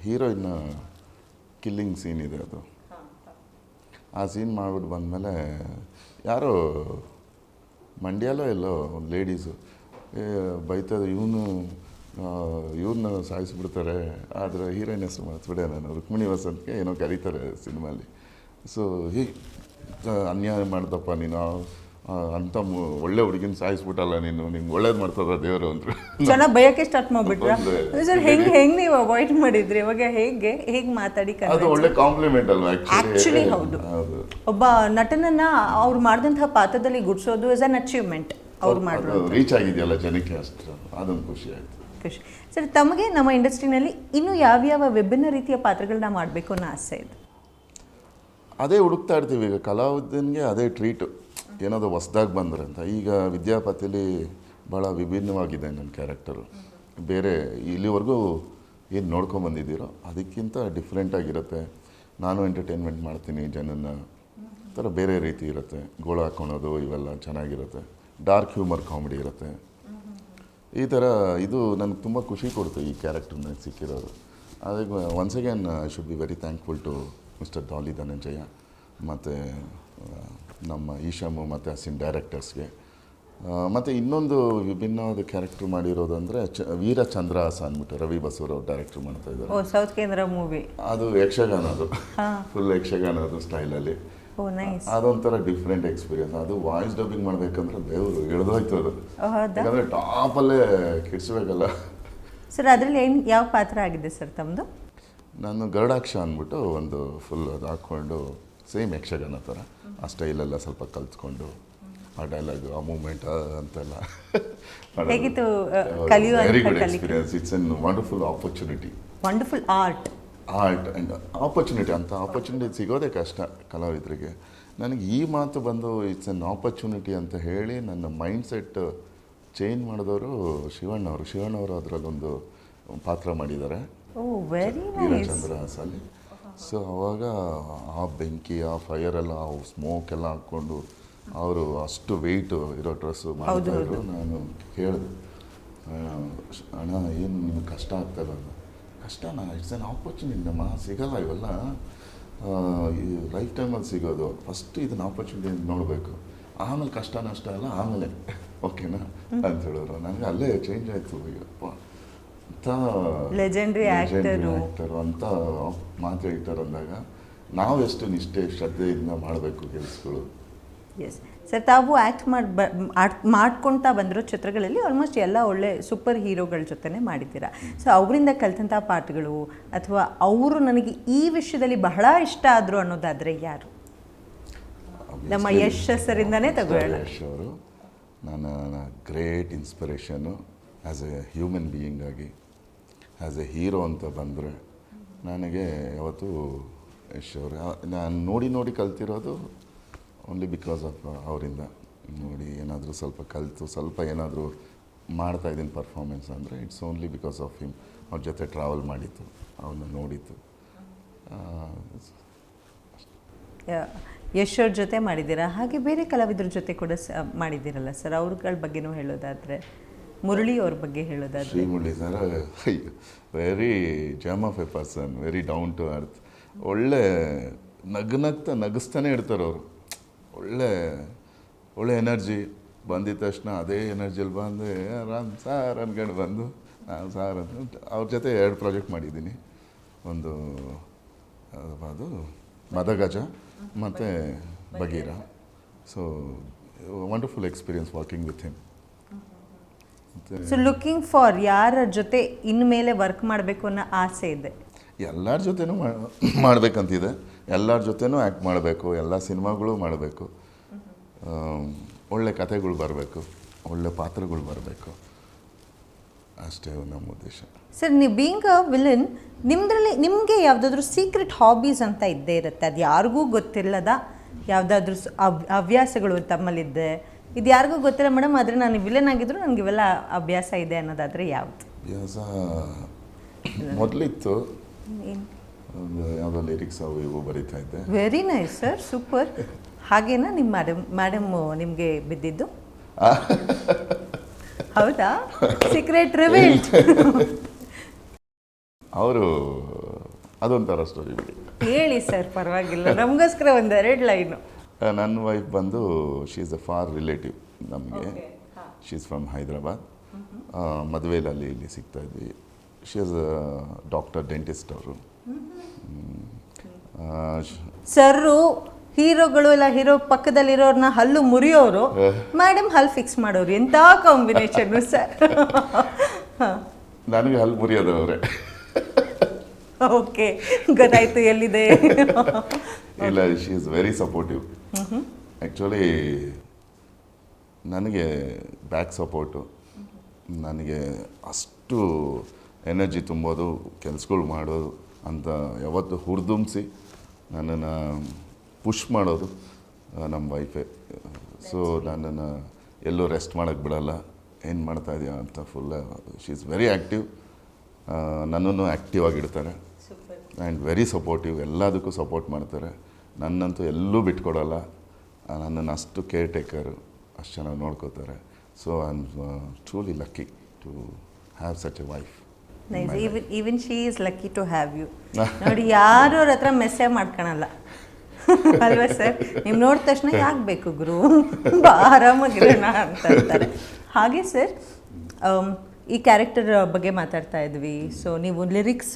ಹೀರೋಯಿನ್ನ ಕಿಲ್ಲಿಂಗ್ ಸೀನ್ ಇದೆ. ಅದು ಆ ಸೀನ್ ಮಾಡಿಬಿಟ್ಟು ಬಂದಮೇಲೆ ಯಾರೋ ಮಂಡ್ಯಲ್ಲೋ ಎಲ್ಲೋ ಒಂದು ಲೇಡೀಸು ಬೈತದೆ, ಇವ್ರನ್ನ ಸಾಯಿಸ್ಬಿಡ್ತಾರೆ, ಆದರೆ ಹೀರೋಯಿನ್ ಹೆಸರು ಮರ್ತ್ಬಿಡೆ ನಾನು, ರುಕ್ಮಿಣಿ ವಸಂತ್ಗೆ ಏನೋ ಕರೀತಾರೆ ಸಿನಿಮಾಲಿ. ಸೊ ಅನ್ಯಾಯ ಮಾಡ್ದಪ್ಪ ನೀನು, ಅಂಥ ಒಳ್ಳೆ ಹುಡುಗಿನ ಸಾಯಿಸ್ಬಿಟ್ಟಲ್ಲ ನೀನು, ನಿಂಗೆ ಒಳ್ಳೇದು ಮಾಡ್ತದ ದೇವರು ಅಂದರು. ಚೆನ್ನಾಗಿ ಭಯಕ್ಕೆ ಸ್ಟಾರ್ಟ್ ಮಾಡ್ಬಿಟ್ರ ಸರ್? ಹೆಂಗೆ ನೀವು ಅವಾಯ್ಡ್ ಮಾಡಿದ್ರಿ ಇವಾಗ? ಹೇಗೆ ಮಾತಾಡಿ ಅದು ಒಳ್ಳೆ ಕಾಂಪ್ಲಿಮೆಂಟ್ ಅಲ್ವಾ ಆಕ್ಚುಲಿ? ಹೌದು, ಒಬ್ಬ ನಟನನ್ನ ಅವ್ರು ಮಾಡಿದಂತಹ ಪಾತ್ರದಲ್ಲಿ ಗುಡ್ಸೋದು ಇಸ್ ಅನ್ ಅಚೀವ್ಮೆಂಟ್. ಅವ್ರು ಮಾಡೋದು ರೀಚ್ ಆಗಿದೆಯಲ್ಲ ಜನಕ್ಕೆ, ಅಷ್ಟು ಅದೊಂದು ಖುಷಿ ಆಯಿತು. ಖುಷಿ. ಸರ್, ತಮಗೆ ನಮ್ಮ ಇಂಡಸ್ಟ್ರಿನಲ್ಲಿ ಇನ್ನೂ ಯಾವ್ಯಾವ ವಿಭಿನ್ನ ರೀತಿಯ ಪಾತ್ರಗಳನ್ನ ಮಾಡಬೇಕು ಅನ್ನೋ ಆಸೆ ಇದೆ? ಅದೇ ಹುಡುಕ್ತಾ ಇರ್ತೀವಿ ಈಗ ಕಲಾವಿದನಿಗೆ, ಅದೇ ಟ್ರೀಟು, ಏನಾದರೂ ಹೊಸ್ದಾಗಿ ಬಂದರೆ ಅಂತ. ಈಗ ವಿದ್ಯಾಪತಿಲಿ ಭಾಳ ವಿಭಿನ್ನವಾಗಿದೆ ನನ್ನ ಕ್ಯಾರೆಕ್ಟರು. ಬೇರೆ ಇಲ್ಲಿವರೆಗೂ ಏನು ನೋಡ್ಕೊಂಬಂದಿದ್ದೀರೋ ಅದಕ್ಕಿಂತ ಡಿಫ್ರೆಂಟಾಗಿರುತ್ತೆ. ನಾನು ಎಂಟರ್ಟೈನ್ಮೆಂಟ್ ಮಾಡ್ತೀನಿ ಜನನ್ನ, ಥರ ಬೇರೆ ರೀತಿ ಇರುತ್ತೆ. ಗೋಳ ಹಾಕ್ಕೊಳೋದು ಇವೆಲ್ಲ ಚೆನ್ನಾಗಿರುತ್ತೆ. ಡಾರ್ಕ್ ಹ್ಯೂಮರ್ ಕಾಮಿಡಿ ಇರುತ್ತೆ. ಈ ಥರ ಇದು ನನಗೆ ತುಂಬ ಖುಷಿ ಕೊಡ್ತು ಈ ಕ್ಯಾರೆಕ್ಟರ್ ನನಗೆ ಸಿಕ್ಕಿರೋದು. ಅದಕ್ಕೆ once again I should be very thankful to mister Daali Dhananjaya ಮತ್ತು ನಮ್ಮ ಈಶಾಮು ಮತ್ತು ಅಸಿನ್ ಡೈರೆಕ್ಟರ್ಸ್ಗೆ. ಮತ್ತು ಇನ್ನೊಂದು ವಿಭಿನ್ನವಾದ ಕ್ಯಾರೆಕ್ಟರ್ ಮಾಡಿರೋದು ಅಂದರೆ ವೀರ ಚಂದ್ರಹಾಸ ಅಂದ್ಬಿಟ್ಟು ರವಿ ಬಸವರವ್ರು ಡೈರೆಕ್ಟರ್ ಮಾಡ್ತಾ ಇದ್ದಾರೆ. ಸೌತ್ ಕೇಂದ್ರ ಮೂವಿ. ಅದು ಯಕ್ಷಗಾನ, ಅದು ಫುಲ್ ಯಕ್ಷಗಾನದ ಸ್ಟೈಲಲ್ಲಿ. ಅದೊಂಥರ ಡಿಫ್ರೆಂಟ್ ಎಕ್ಸ್ಪೀರಿಯನ್ಸ್. ಅದು ವಾಯ್ಸ್ ಡಬ್ಬಿಂಗ್ ಮಾಡಬೇಕಂದ್ರೆ ದೇವರು ಎಳೆದೋಯ್ತು ಅದು, ಯಾಕಂದರೆ ಟಾಪಲ್ಲೇ ಕಿಡ್ಸ್ಬೇಕಲ್ಲ. ಸರ್, ಅದರಲ್ಲಿ ಯಾವ ಪಾತ್ರ ಆಗಿದೆ ಸರ್ ತಮ್ಮದು? ನಾನು ಗರುಡಾಕ್ಷ ಅಂದ್ಬಿಟ್ಟು ಒಂದು ಫುಲ್ ಅದು ಹಾಕ್ಕೊಂಡು ಸೇಮ್ ಯಕ್ಷಗಾನ ಥರ ಆ ಸ್ಟೈಲೆಲ್ಲ ಸ್ವಲ್ಪ ಕಲ್ತ್ಕೊಂಡು ಆ ಡೈಲಾಗು, ಆ ಮೂಮೆಂಟ್ ಅಂತೆಲ್ಲ ಹೇಗಿತ್ತು? Very good experience. It's an wonderful opportunity. Wonderful art and opportunity. ಅಂತ ಆಪರ್ಚುನಿಟಿ ಸಿಗೋದೇ ಕಷ್ಟ ಕಲಾವಿದರಿಗೆ. ನನಗೆ ಈ ಮಾತು ಬಂದು ಇಟ್ಸ್ ಎನ್ ಆಪರ್ಚುನಿಟಿ ಅಂತ ಹೇಳಿ ನನ್ನ ಮೈಂಡ್ ಸೆಟ್ ಚೇಂಜ್ ಮಾಡಿದವರು ಶಿವಣ್ಣವರು ಅದರಲ್ಲೊಂದು ಪಾತ್ರ ಮಾಡಿದ್ದಾರೆ ವೀರಚಂದ್ರಹಾಸಲ್ಲಿ. ಸೊ ಅವಾಗ ಆ ಬೆಂಕಿ, ಆ ಫೈರೆಲ್ಲ, ಆ ಸ್ಮೋಕ್ ಎಲ್ಲ ಹಾಕ್ಕೊಂಡು ಅವರು ಅಷ್ಟು ವೆಯ್ಟು ಇರೋ ಡ್ರೆಸ್ಸು ಮಾಡ್ತಾಯಿದ್ರು. ನಾನು ಕೇಳಿದೆ, ಅಣ್ಣ ಏನು ನಿಮ್ಗೆ ಕಷ್ಟ ಆಗ್ತಾಯಿಲ್ಲ? ಕಷ್ಟನಾ? ಇಟ್ಸ್ ಎನ್ ಆಪರ್ಚುನಿಟಿ ನಮ್ಮ, ಸಿಗೋಲ್ಲ ಇವೆಲ್ಲ, ಈ ಲೈಫ್ ಟೈಮಲ್ಲಿ ಸಿಗೋದು. ಫಸ್ಟ್ ಇದನ್ನ ಆಪರ್ಚುನಿಟಿ ನೋಡಬೇಕು, ಆಮೇಲೆ ಕಷ್ಟ ನಷ್ಟ ಎಲ್ಲ ಆಮೇಲೆ, ಓಕೆನಾ ಅಂತ ಹೇಳಿದ್ರು. ನನಗೆ ಅಲ್ಲೇ ಚೇಂಜ್ ಆಯಿತು. ಅಯ್ಯಪ್ಪ, ಅಂತ ಲೆಜೆಂಡ್ರಿ ಆ್ಯಕ್ಟರು ಅಂತ ಮಾತು ಹೇಳ್ತಾರೆ ಅಂದಾಗ ನಾವು ಎಷ್ಟು ನಿಷ್ಠೆ ಶ್ರದ್ಧೆಯಿಂದ ಮಾಡಬೇಕು ಕೆಲಸಗಳು. ಎಸ್ ಸರ್, ತಾವು ಮಾಡ್ಕೊಳ್ತಾ ಬಂದಿರೋ ಚಿತ್ರಗಳಲ್ಲಿ ಆಲ್ಮೋಸ್ಟ್ ಎಲ್ಲ ಒಳ್ಳೆ ಸೂಪರ್ ಹೀರೋಗಳ ಜೊತೆನೇ ಮಾಡಿದ್ದೀರಾ. ಸೊ ಅವರಿಂದ ಕಲಿತಂಥ ಪಾಠಗಳು ಅಥವಾ ಅವರು ನನಗೆ ಈ ವಿಷಯದಲ್ಲಿ ಬಹಳ ಇಷ್ಟ ಆದರು ಅನ್ನೋದಾದರೆ ಯಾರು? ನಮ್ಮ ಯಶ್ ಸರಿಂದನೇ ತಗೊಳ್ಳೋಣ. ಯಶ್ ಅವರು ನನ್ನ great inspiration as A human being ಆಗಿ. ಆ್ಯಸ್ ಎ ಹೀರೋ ಅಂತ ಬಂದರೆ ನನಗೆ ಯಾವತ್ತೂ ಯಶ್ ಅವರು ನಾನು ನೋಡಿ ಕಲ್ತಿರೋದು ಓನ್ಲಿ ಬಿಕಾಸ್ ಆಫ್ ಅವರಿಂದ. ನೋಡಿ ಏನಾದರೂ ಸ್ವಲ್ಪ ಕಲಿತು ಸ್ವಲ್ಪ ಏನಾದರೂ ಮಾಡ್ತಾಯಿದ್ದೀನಿ ಪರ್ಫಾರ್ಮೆನ್ಸ್ ಅಂದರೆ it's only because of him. ಅವ್ರ ಜೊತೆ ಟ್ರಾವೆಲ್ ಮಾಡಿತ್ತು, ಅವನ್ನ ನೋಡಿತ್ತು. ಯಶ್ ಅವ್ರ ಜೊತೆ ಮಾಡಿದ್ದೀರಾ, ಹಾಗೆ ಬೇರೆ ಕಲಾವಿದರ ಜೊತೆ ಕೂಡ ಮಾಡಿದ್ದೀರಲ್ಲ ಸರ್, ಅವ್ರಗಳ ಬಗ್ಗೆನೂ ಹೇಳೋದಾದರೆ? ಮುರಳಿ ಅವ್ರ ಬಗ್ಗೆ ಹೇಳೋದಾದರೆ? Shri Murali sir very gem of a person, very down to earth. ಒಳ್ಳೆ ನಗಿಸ್ತಾನೆ ಇರ್ತಾರೆ ಅವರು. ಒಳ್ಳೆ ಎನರ್ಜಿ. ಬಂದಿದ ತಕ್ಷಣ ಅದೇ ಎನರ್ಜಿಯಲ್ಲಿ ಬಂದು ರಾಮ್ ಸಾರ್ ಅನ್ಕೊಂಡು ಬಂದು ನಾನು ಸಾರ್ ಅಂತ ಅವ್ರ ಜೊತೆ 2 ಪ್ರಾಜೆಕ್ಟ್ ಮಾಡಿದ್ದೀನಿ. ಒಂದು ಅದು ಮದಗಜ ಮತ್ತು Bagheera. So wonderful experience working with him. So looking for ಯಾರ ಜೊತೆ ಇನ್ಮೇಲೆ ವರ್ಕ್ ಮಾಡಬೇಕು ಅನ್ನೋ ಆಸೆ ಇದೆ? ಎಲ್ಲರ ಜೊತೆನೂ ಮಾಡಬೇಕಂತಿದೆ. ಎಲ್ಲರ ಜೊತೆನೂ ಆ್ಯಕ್ಟ್ ಮಾಡಬೇಕು, ಎಲ್ಲ ಸಿನಿಮಾಗಳು ಮಾಡಬೇಕು, ಒಳ್ಳೆ ಕಥೆಗಳು ಬರಬೇಕು, ಒಳ್ಳೆ ಪಾತ್ರಗಳು ಬರಬೇಕು, ಅಷ್ಟೇ ನಮ್ಮ ಉದ್ದೇಶ. ಸರ್, ನೀವು ಬೀಯಿಂಗ್ ಅ ವಿಲನ್, ನಿಮಗೆ ಯಾವುದಾದ್ರೂ ಸೀಕ್ರೆಟ್ ಹಾಬೀಸ್ ಅಂತ ಇದ್ದೇ ಇರುತ್ತೆ, ಅದು ಯಾರಿಗೂ ಗೊತ್ತಿಲ್ಲದ ಯಾವುದಾದ್ರೂ ಹವ್ಯಾಸಗಳು ತಮ್ಮಲ್ಲಿದ್ದೆ, ಇದು ಯಾರಿಗೂ ಗೊತ್ತಿಲ್ಲ ಮೇಡಮ್, ಆದರೆ ನಾನು ವಿಲನ್ ಆಗಿದ್ರು ನನಗೆ ಇವೆಲ್ಲ ಅಭ್ಯಾಸ ಇದೆ ಅನ್ನೋದಾದರೆ ಯಾವುದು? ಅಭ್ಯಾಸ ಮೊದಲಿತ್ತು, ಒಂದು ಯಾವುದೋ ಲಿರಿಕ್ಸ್ ಅವು ಇವು ಬರೀತಾ ಇದ್ದೆ. Very nice sir, super. ಹಾಗೇನಾ ನಿಮ್ಮ ಮೇಡಮ್ ನಿಮಗೆ ಬಿದ್ದಿದ್ದು? ಹೌದಾ? Secret revealed. ಅವರು ಅದೊಂಥರ ಸ್ಟೋರಿ ಬಿಡಿ. ಹೇಳಿ ಸರ್, ಪರವಾಗಿಲ್ಲ, ನಮಗೋಸ್ಕರ 1-2 ಲೈನು. ನನ್ನ ವೈಫ್ ಬಂದು she is a far relative ನಮಗೆ. She is from Hyderabad. ಮದುವೆಯಲ್ಲಿ ಇಲ್ಲಿ ಸಿಗ್ತಾ ಇದ್ವಿ. She is a doctor dentist ಅವರು. ಸರ್ರು ಹೀರೋಗಳು ಇಲ್ಲ ಹೀರೋ ಪಕ್ಕದಲ್ಲಿರೋರ್ನ ಹಲ್ಲು ಮುರಿಯೋರು, ಮೇಡಮ್ ಹಲ್ಲು ಫಿಕ್ಸ್ ಮಾಡೋರು. ಎಂಥ ಕಾಂಬಿನೇಷನ್ ಸರ್. ನನಗೆ ಹಲ್ಲು ಮುರಿಯೋದು ಅವರೇ. ಓಕೆ, ಗೊತ್ತಾಯ್ತು ಎಲ್ಲಿದೆ. ಇಲ್ಲ, she is very supportive. Actually ನನಗೆ ಬ್ಯಾಕ್ ಸಪೋರ್ಟು, ನನಗೆ ಅಷ್ಟು ಎನರ್ಜಿ ತುಂಬೋದು, ಕೆಲಸಗಳು ಮಾಡೋದು ಅಂತ ಯಾವತ್ತು ಹುರಿದುಂಬಿಸಿ ನನ್ನನ್ನು ಪುಷ್ ಮಾಡೋದು ನಮ್ಮ ವೈಫೇ. ಸೊ ನನ್ನನ್ನು ಎಲ್ಲೂ ರೆಸ್ಟ್ ಮಾಡೋಕ್ಕೆ ಬಿಡಲ್ಲ. ಏನು ಮಾಡ್ತಾಯಿದ್ಯಾ ಅಂತ full she is very active. ನನ್ನನ್ನು ಆ್ಯಕ್ಟಿವ್ ಆಗಿಡ್ತಾರೆ ಆ್ಯಂಡ್ ವೆರಿ ಸಪೋರ್ಟಿವ್. ಎಲ್ಲದಕ್ಕೂ ಸಪೋರ್ಟ್ ಮಾಡ್ತಾರೆ. ನನ್ನಂತೂ ಎಲ್ಲೂ ಬಿಟ್ಕೊಡಲ್ಲ. ನನ್ನನ್ನು ಅಷ್ಟು ಕೇರ್ ಟೇಕರು, ಅಷ್ಟು ಚೆನ್ನಾಗಿ ನೋಡ್ಕೋತಾರೆ. So I am truly lucky to have such a wife. Even she is lucky to have you. ನೋಡಿ, ಯಾರು ಅವ್ರ ಹತ್ರ ಮೆಸ್ಸೇ ಮಾಡ್ಕೊಳಲ್ಲ ಅಲ್ವಾ ಸರ್? ನೀವು ನೋಡಿದ ತಕ್ಷಣ ಯಾಕೆ ಬೇಕು ಗುರು, ಆರಾಮಾಗಿರೋಣ ಅಂತ ಅಂತಾರೆ. ಹಾಗೆ ಸರ್, ಈ ಕ್ಯಾರೆಕ್ಟರ್ ಬಗ್ಗೆ ಮಾತಾಡ್ತಾ ಇದ್ವಿ. ಸೊ ನೀವು ಲಿರಿಕ್ಸ್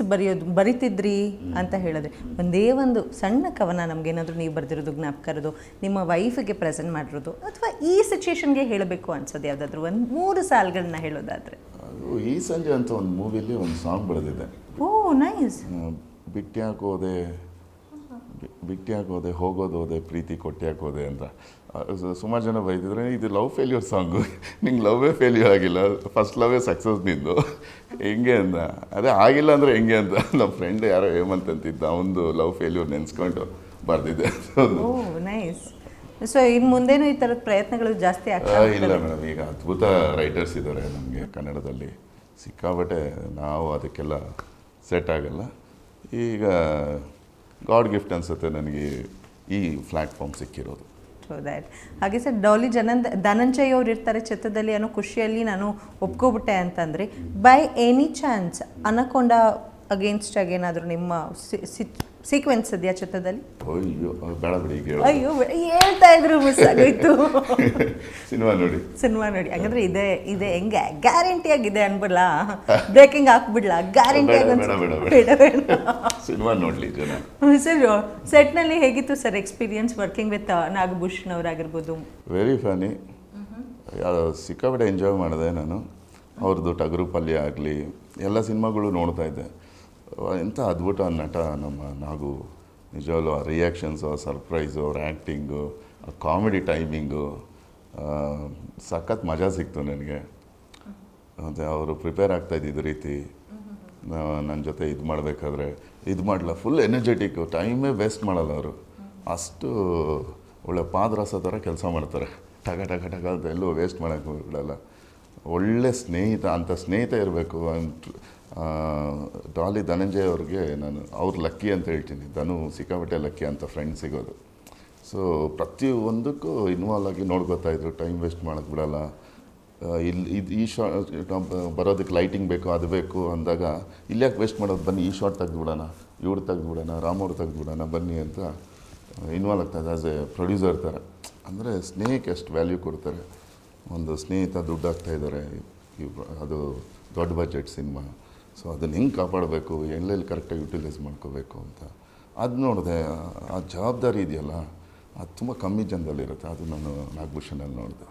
ಬರಿತಿದ್ರಿ ಅಂತ ಹೇಳಿದ್ರೆ, ಒಂದೇ ಒಂದು ಸಣ್ಣ ಕವನ ನಮಗೇನಾದರೂ ನೀವು ಬರೆದಿರೋದು, ಜ್ಞಾಪಕ ಇರೋದು, ನಿಮ್ಮ ವೈಫಿಗೆ ಪ್ರೆಸೆಂಟ್ ಮಾಡಿರೋದು, ಅಥವಾ ಈ ಸಿಚುಯೇಷನ್ಗೆ ಹೇಳಬೇಕು ಅನ್ಸೋದು ಯಾವುದಾದ್ರೂ ಒಂದು 3 ಸಾಲುಗಳನ್ನ ಹೇಳೋದಾದರೆ? ಅದು ಈ ಸಂಜೆ ಅಂತ ಒಂದು ಮೂವಿಲಿ ಒಂದು ಸಾಂಗ್ ಬರೆದಿದೆ. ಓ ನೈಸ್. ಬಿಟ್ಟಿಯಾಕೋದೆ ಹೋಗೋದೋದೆ ಪ್ರೀತಿ ಕೊಟ್ಟಿಯಾಕೋದೆ ಅಂತ. ಸುಮಾರು ಜನ ಬೈತಿದ್ರೆ, ಇದು ಲವ್ ಫೇಲ್ಯೂರ್ ಸಾಂಗು, ನಿಂಗೆ ಲವ್ವೇ ಫೇಲ್ಯೂರ್ ಆಗಿಲ್ಲ, ಫಸ್ಟ್ ಲವ್ವೇ ಸಕ್ಸಸ್ ನಿಂದು, ಹೆಂಗೆ ಅಂತ. ಅದೇ ಆಗಿಲ್ಲ ಅಂದರೆ ಹೆಂಗೆ ಅಂತ ನಮ್ಮ ಫ್ರೆಂಡ್ ಯಾರೋ ಹೇಮಂತ್ ಅಂತಿದ್ದ, ಅವನದು ಲವ್ ಫೇಲ್ಯೂರ್ ನೆನೆಸ್ಕೊಂಡು ಬರೆದಿದ್ದೆ. ಓ ನೈಸ್. ಸೊ ಇನ್ನು ಮುಂದೇನು ಈ ಥರದ ಪ್ರಯತ್ನಗಳು ಜಾಸ್ತಿ ಆಗ್ತಾ? ಇಲ್ಲ ಮೇಡಮ್, ಈಗ ಅದ್ಭುತ ರೈಟರ್ಸ್ ಇದ್ದಾರೆ ನಮಗೆ ಕನ್ನಡದಲ್ಲಿ, ಸಿಕ್ಕಾಬಟ್ಟೆ. ನಾವು ಅದಕ್ಕೆಲ್ಲ ಸೆಟ್ ಆಗಲ್ಲ. ಈಗ ಗಾಡ್ ಗಿಫ್ಟ್ ಅನಿಸುತ್ತೆ ನನಗೆ ಈ ಪ್ಲ್ಯಾಟ್ಫಾರ್ಮ್ ಸಿಕ್ಕಿರೋದು. So that. ಹಾಗೆ ಸರ್, ಡಾಲಿ ಧನಂಜಯ್ ಅವ್ರು ಇರ್ತಾರೆ ಚಿತ್ರದಲ್ಲಿ ಅನ್ನೋ ಖುಷಿಯಲ್ಲಿ ನಾನು ಒಪ್ಕೊಬಿಟ್ಟೆ ಅಂತಂದರೆ, by any chance anaconda against ಆಗಿ ಏನಾದರೂ ನಿಮ್ಮ ಸೀಕ್ವೆನ್ಸ್ ಇದೆಯಾ ಚಿತ್ರದಲ್ಲಿ? ಅಯ್ಯೋ ಬೇಡ ಬಿಡಿ, ಈಗ ಅಯ್ಯೋ ಹೇಳ್ತಾ ಇದ್ರು, ಮಿಸ್ ಆಗೋಯ್ತು. ಸಿನಿಮಾ ನೋಡಿ. ಹಾಗಾದ್ರೆ ಇದೆ ಹೆಂಗೆ ಗ್ಯಾರಂಟಿ ಆಗಿದೆ ಅನ್ಬಿಡ್ಲಾ? ಬ್ರೇಕಿಂಗ್ ಹಾಕ್ಬಿಡ್ಲಾ? ಗ್ಯಾರಂಟಿ ಆಗಿ ಸಿನಿಮಾ ನೋಡ್ಲಿ ಜನ. ಸರ್, ಸೆಟ್ನಲ್ಲಿ ಹೇಗಿತ್ತು sir experience working with Nagabhushan ಅವರಾಗಿರ್ಬೋದು? Very funny. ಸಿಕ್ಕಾಪಟ್ಟೆ ಎಂಜಾಯ್ ಮಾಡಿದೆ ನಾನು. ಅವ್ರದ್ದು ಟಗರು ಪಲ್ಯ ಆಗಲಿ, ಎಲ್ಲ ಸಿನಿಮಾಗಳು ನೋಡ್ತಾ ಇದ್ದೆ. ಎಂಥ ಅದ್ಭುತ ನಟ ನಮ್ಮ ನಾಗು. ನಿಜವಾಗ್ಲೂ ಆ ರಿಯಾಕ್ಷನ್ಸು, ಆ ಸರ್ಪ್ರೈಸು, ಅವ್ರ ಆ್ಯಕ್ಟಿಂಗು, ಆ ಕಾಮಿಡಿ ಟೈಮಿಂಗು, ಸಖತ್ ಮಜಾ ಸಿಕ್ತು ನನಗೆ. ಮತ್ತು ಅವರು ಪ್ರಿಪೇರ್ ಆಗ್ತಾಯಿದ್ದ ರೀತಿ, ನನ್ನ ಜೊತೆ ಇದು ಮಾಡಬೇಕಾದ್ರೆ ಇದು ಮಾಡಲ್ಲ, ಫುಲ್ ಎನರ್ಜೆಟಿಕ್ಕು, ಟೈಮೇ ವೇಸ್ಟ್ ಮಾಡಲ್ಲ ಅವರು. ಅಷ್ಟು ಒಳ್ಳೆ ಪಾದರಸ ಥರ ಕೆಲಸ ಮಾಡ್ತಾರೆ. ಟಗ ಟಗ ಟಗ ಅಂತ ಎಲ್ಲೂ ವೇಸ್ಟ್ ಮಾಡೋಕ್ಕೆ ಬಿಡಲ್ಲ. ಒಳ್ಳೆ ಸ್ನೇಹಿತ, ಅಂಥ ಸ್ನೇಹಿತ ಇರಬೇಕು. ಡಾಲಿ ಧನಂಜಯ್ ಅವ್ರಿಗೆ ನಾನು ಅವ್ರು ಲಕ್ಕಿ ಅಂತ ಹೇಳ್ತೀನಿ. ಧನು ಸಿಕ್ಕಾಪಟ್ಟೆ ಲಕ್ಕಿ ಅಂತ ಫ್ರೆಂಡ್ ಸಿಗೋದು. ಸೊ ಪ್ರತಿಯೊಂದಕ್ಕೂ ಇನ್ವಾಲ್ವ್ ಆಗಿ ನೋಡ್ಕೊತಾಯಿದ್ರು, ಟೈಮ್ ವೇಸ್ಟ್ ಮಾಡೋಕ್ಕೆ ಬಿಡಲ್ಲ. ಈ ಶಾರ್ಟ್ ಬರೋದಕ್ಕೆ ಲೈಟಿಂಗ್ ಬೇಕು, ಅದು ಬೇಕು ಅಂದಾಗ, ಇಲ್ಯಾಕೆ ವೇಸ್ಟ್ ಮಾಡೋದು, ಬನ್ನಿ ಈ ಶಾರ್ಟ್ ತೆಗೆದುಬಿಡೋಣ, ಇವ್ರು ತೆಗೆದುಬಿಡೋಣ, ರಾಮವ್ರು ತೆಗೆದುಬಿಡೋಣ ಬನ್ನಿ ಅಂತ ಇನ್ವಾಲ್ವ್ ಆಗ್ತಾಯಿದೆ ಆ್ಯಸ್ ಎ ಪ್ರೊಡ್ಯೂಸರ್ ಥರ. ಅಂದರೆ ಸ್ನೇಹಕ್ಕೆ ಎಷ್ಟು ವ್ಯಾಲ್ಯೂ ಕೊಡ್ತಾರೆ. ಒಂದು ಸ್ನೇಹಿತ ದುಡ್ಡು ಹಾಕ್ತಾಯಿದ್ದಾರೆ, ಅದು ದೊಡ್ಡ ಬಜೆಟ್ ಸಿನಿಮಾ. ಸೊ ಅದನ್ನು ಹೆಂಗೆ ಕಾಪಾಡಬೇಕು, ಎಲ್ಲೆಲ್ಲಿ ಕರೆಕ್ಟಾಗಿ ಯುಟಿಲೈಸ್ ಮಾಡ್ಕೋಬೇಕು ಅಂತ ಅದು ನೋಡಿದೆ. ಆ ಜವಾಬ್ದಾರಿ ಇದೆಯಲ್ಲ, ಅದು ತುಂಬ ಕಮ್ಮಿ ಜನದಲ್ಲಿರುತ್ತೆ. ಅದು ನಾನು ನಾಗಭೂಷಣಲ್ಲಿ ನೋಡಿದೆ.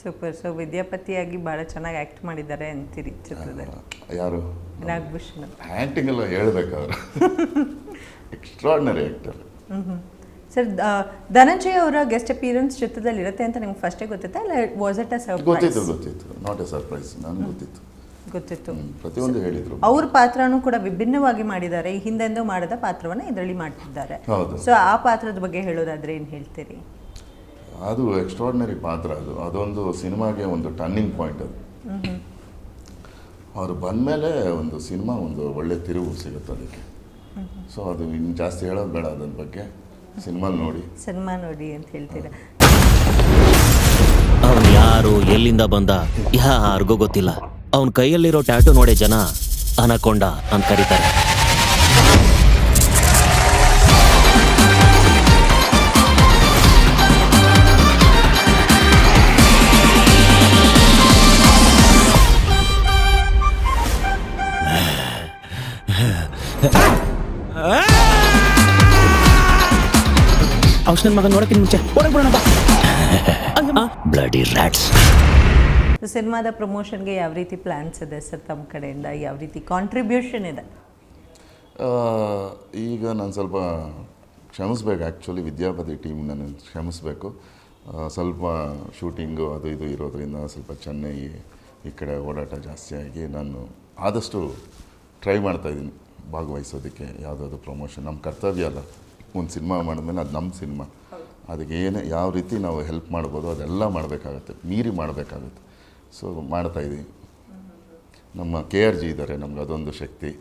ಸೂಪರ್. ಸೊ ವಿದ್ಯಾಪತಿಯಾಗಿ ಭಾಳ ಚೆನ್ನಾಗಿ ಆ್ಯಕ್ಟ್ ಮಾಡಿದ್ದಾರೆ ಅಂತೀರಿ ಚಿತ್ರದಲ್ಲಿ? ಯಾರು? ನಾಗಭೂಷಣ. ಆ್ಯಕ್ಟಿಂಗ್ ಎಲ್ಲ ಹೇಳ್ಬೇಕಾದ್ರೆ ಎಕ್ಸ್ಟ್ರಾರ್ಡಿನರಿ ಆ್ಯಕ್ಟರ್. ಸರ್, ಧನಂಜಯ್ ಅವರ ಗೆಸ್ಟ್ ಅಪಿಯರೆನ್ಸ್ ಚಿತ್ರದಲ್ಲಿ ಇರುತ್ತೆ ಅಂತ ನಿಮ್ಗೆ ಫಸ್ಟೇ ಗೊತ್ತಿತ್ತಾ, ಇಲ್ಲ ವಾಸ್ ಇಟ್ ಅ ಸರ್ಪ್ರೈಸ್? ಗೊತ್ತಿತ್ತು. ನಾಟ್ ಎ ಸರ್ಪ್ರೈಸ್, ನನಗೆ ಗೊತ್ತಿತ್ತು. ಪ್ರತಿಯೊಂದು ಹೇಳಿದ್ರು. ಅವ್ರ ಪಾತ್ರನೂ ಕೂಡ ವಿಭಿನ್ನವಾಗಿ ಮಾಡಿದ್ದಾರೆ. ಈ ಹಿಂದೆಂದೂ ಮಾಡದ ಪಾತ್ರವನ್ನು ಇದರಲ್ಲಿ ಮಾಡ್ತಿದ್ದಾರೆ. ಸೊ ಆ ಪಾತ್ರದ ಬಗ್ಗೆ ಹೇಳೋದಾದ್ರೆ ಏನು ಹೇಳ್ತೀರಿ? ಅದು ಎಕ್ಸ್ಟ್ರಾರ್ಡಿನರಿ ಪಾತ್ರ. ಅದೊಂದು ಸಿನಿಮಾಗೆ ಒಂದು ಟರ್ನಿಂಗ್ ಪಾಯಿಂಟ್. ಅದು ಅವರು ಬಂದಮೇಲೆ ಒಂದು ಸಿನಿಮಾ ಒಂದು ಒಳ್ಳೆ ತಿರುವು ಸಿಗುತ್ತೆ ಅದಕ್ಕೆ. ಸೊ ಅದು ಇನ್ನು ಜಾಸ್ತಿ ಹೇಳೋದು ಬೇಡ ಅದ್ರ ಬಗ್ಗೆ. ಸಿನಿಮಾ ನೋಡಿ ಅಂತ ಹೇಳ್ತೀರಾ? ಅವನು ಯಾರು, ಎಲ್ಲಿಂದ ಬಂದ, ಯಾರಿಗೂ ಗೊತ್ತಿಲ್ಲ. ಅವನ ಕೈಯಲ್ಲಿರೋ ಟ್ಯಾಟೂ ನೋಡೇ ಜನ ಅನಕೊಂಡ ಅಂತ ಕರೀತಾರೆ. ನನ್ನ ಮಗ ನೋಡಕ್ಕಿಂತ ಮುಂಚೆ ಬ್ಲಡಿ ರ್ಯಾಟ್ಸ್. ಸಿನಿಮಾದ ಪ್ರಮೋಷನ್ಗೆ ಯಾವ ರೀತಿ ಪ್ಲ್ಯಾನ್ಸ್ ಇದೆ ಸರ್ ತಮ್ಮ ಕಡೆಯಿಂದ, ಯಾವ ರೀತಿ ಕಾಂಟ್ರಿಬ್ಯೂಷನ್ ಇದೆ? ಈಗ ನಾನು ಸ್ವಲ್ಪ ಕ್ಷಮಿಸ್ಬೇಕು, ಆ್ಯಕ್ಚುಲಿ ವಿದ್ಯಾಪತಿ ಟೀಮ್ ನಾನು ಕ್ಷಮಿಸ್ಬೇಕು. ಸ್ವಲ್ಪ ಶೂಟಿಂಗು ಅದು ಇದು ಇರೋದ್ರಿಂದ ಸ್ವಲ್ಪ ಚೆನ್ನೈ ಈ ಕಡೆ ಓಡಾಟ ಜಾಸ್ತಿ ಆಗಿ ನಾನು ಆದಷ್ಟು ಟ್ರೈ ಮಾಡ್ತಾಯಿದ್ದೀನಿ ಭಾಗವಹಿಸೋದಕ್ಕೆ. ಯಾವುದಾದ್ರು ಪ್ರಮೋಷನ್ ನಮ್ಮ ಕರ್ತವ್ಯ ಅಲ್ಲ, ಒಂದು ಸಿನಿಮಾ ಮಾಡಿದ್ಮೇಲೆ ಅದು ನಮ್ಮ ಸಿನಿಮಾ, ಅದಕ್ಕೆ ಯಾವ ರೀತಿ ನಾವು ಹೆಲ್ಪ್ ಮಾಡ್ಬೋದು ಅದೆಲ್ಲ ಮಾಡಬೇಕಾಗತ್ತೆ, ಮೀರಿ ಮಾಡಬೇಕಾಗುತ್ತೆ. ಸೊ ಮಾಡ್ತಾಯಿದ್ದೀವಿ. ನಮ್ಮ KRG ಇದ್ದಾರೆ, ನಮ್ಗೆ ಅದೊಂದು ಶಕ್ತಿ,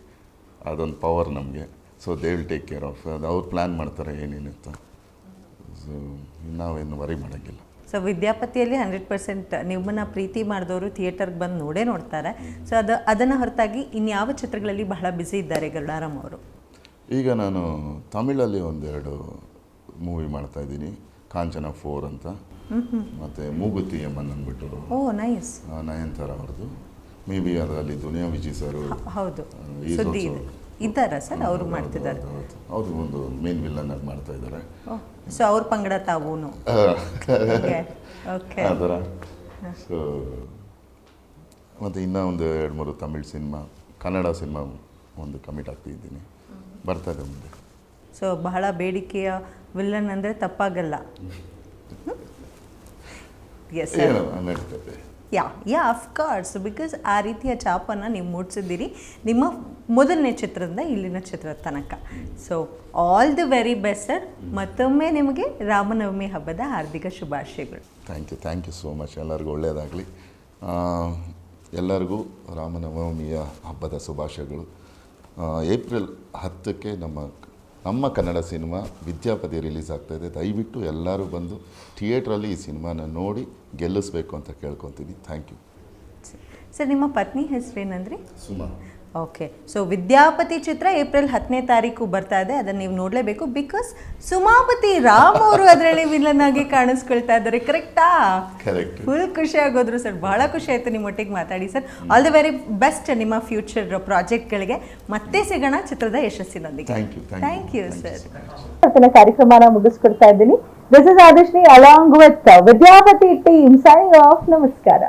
ಅದೊಂದು ಪವರ್ ನಮಗೆ. So they will take care of ಅದು. ಅವ್ರು ಪ್ಲ್ಯಾನ್ ಮಾಡ್ತಾರೆ ಏನೇನಿತ್ತು. ಸೊ ನಾವೇನು ವರಿ ಮಾಡೋಂಗಿಲ್ಲ. ಸೊ ವಿದ್ಯಾಪತಿಯಲ್ಲಿ 100% ನಿಮ್ಮನ್ನು ಪ್ರೀತಿ ಮಾಡಿದವರು ಥಿಯೇಟರ್ಗೆ ಬಂದು ನೋಡ್ತಾರೆ. ಸೊ ಅದನ್ನು ಹೊರತಾಗಿ ಇನ್ಯಾವ ಚಿತ್ರಗಳಲ್ಲಿ ಬಹಳ ಬ್ಯುಸಿ ಇದ್ದಾರೆ ಗರುಡಾರಾಮ್ ಅವರು? ಈಗ ನಾನು ತಮಿಳಲ್ಲಿ ಒಂದೆರಡು ಮೂವಿ ಮಾಡ್ತಾಯಿದ್ದೀನಿ, ಕಾಂಚನ 4 ಅಂತ, ಮತ್ತು ಮೂಗುತಿ ಅಮ್ಮನ್ ಅಂದ್ಬಿಟ್ಟು ನೈಸ್ ನಯನತಾರ ಅವ್ರದ್ದು. ಮೇ ಬಿ ಅದರಲ್ಲಿ ದುನಿಯಾ ವಿಜಯ್ ಸರ್ ಹೌದು ಸುದ್ದಿ ಇದ್ದಾರಾ ಸರ್? ಅವರು ಮಾಡ್ತಿದ್ದಾರೆ, ಅವರು ಒಂದು ಮೇನ್ ವಿಲ್ಲನ್ ಆಗಿ ಮಾಡ್ತಾ ಇದ್ದಾರೆ. ಸೊ ಅವ್ರ ಪಂಗಡ ತಾವು ಆ ಥರ. ಸೊ ಮತ್ತು ಇನ್ನೂ ಒಂದು 2-3 ತಮಿಳ್ ಸಿನಿಮಾ, ಕನ್ನಡ ಸಿನಿಮಾ ಒಂದು ಕಮಿಟ್ ಆಗ್ತಿದ್ದೀನಿ, ಬರ್ತಾ ಇದೆ ಮುಂದೆ. ಸೊ ಬಹಳ ಬೇಡಿಕೆಯ ವಿಲ್ಲನ್ ಅಂದರೆ ತಪ್ಪಾಗಲ್ಲ. ಎಸ್ ನಡೀತದೆ. ಯಾ ಅಫ್ಕೋರ್ಸ್, ಬಿಕಾಸ್ ಆ ರೀತಿಯ ಛಾಪನ್ನು ನೀವು ಮೂಡಿಸಿದ್ದೀರಿ ನಿಮ್ಮ ಮೊದಲನೇ ಚಿತ್ರದಿಂದ ಇಲ್ಲಿನ ಚಿತ್ರದ ತನಕ. So all the very best sir. ಮತ್ತೊಮ್ಮೆ ನಿಮಗೆ ರಾಮನವಮಿ ಹಬ್ಬದ ಹಾರ್ದಿಕ ಶುಭಾಶಯಗಳು. Thank you so much. ಎಲ್ಲರಿಗೂ ಒಳ್ಳೆಯದಾಗಲಿ. ಎಲ್ಲರಿಗೂ ರಾಮನವಮಿಯ ಹಬ್ಬದ ಶುಭಾಶಯಗಳು. ಏಪ್ರಿಲ್ 10ಕ್ಕೆ ನಮ್ಮ ಕನ್ನಡ ಸಿನಿಮಾ ವಿದ್ಯಾಪತಿ ರಿಲೀಸ್ ಆಗ್ತಾಯಿದೆ. ದಯವಿಟ್ಟು ಎಲ್ಲರೂ ಬಂದು ಥಿಯೇಟ್ರಲ್ಲಿ ಈ ಸಿನಿಮಾನ ನೋಡಿ ಗೆಲ್ಲಿಸ್ಬೇಕು ಅಂತ ಕೇಳ್ಕೊತೀನಿ. Thank you sir. ನಿಮ್ಮ ಪತ್ನಿ ಹೆಸರೇನಂದ್ರಿ? ಸುಮಾ. ಓಕೆ. ಸೊ ವಿದ್ಯಾಪತಿ ಚಿತ್ರ ಏಪ್ರಿಲ್ 10ನೇ ತಾರೀಕು ಬರ್ತಾ ಇದೆ, ಅದನ್ನು ನೀವು ನೋಡಲೇಬೇಕು. ಬಿಕಾಸ್ ಸುಮಾಪತಿ ರಾಮ್ ಅವರು ಅದರಲ್ಲಿ ವಿಲನ್ ಆಗಿ ಕಾಣಿಸ್ಕೊಳ್ತಾ ಇದ್ದಾರೆ. ಕರೆಕ್ಟಾ? ಕರೆಕ್ಟ್. ಫುಲ್ ಖುಷಿ ಆಗೋದ್ರು ಸರ್. ಬಹಳ ಖುಷಿ ಆಯಿತು ನಿಮ್ಮೊಟ್ಟಿಗೆ ಮಾತಾಡಿ sir. All the very best ನಿಮ್ಮ ಫ್ಯೂಚರ್ ಪ್ರಾಜೆಕ್ಟ್ಗಳಿಗೆ. ಮತ್ತೆ ಸಿಗೋಣ ಚಿತ್ರದ ಯಶಸ್ಸಿನೊಂದಿಗೆ. Thank you sir. ಕಾರ್ಯಕ್ರಮನ ಮುಗಿಸ್ಕೊಡ್ತಾ ಇದ್ದೀನಿ. This is Aadishri along with Vidyapati team signing off. ನಮಸ್ಕಾರ.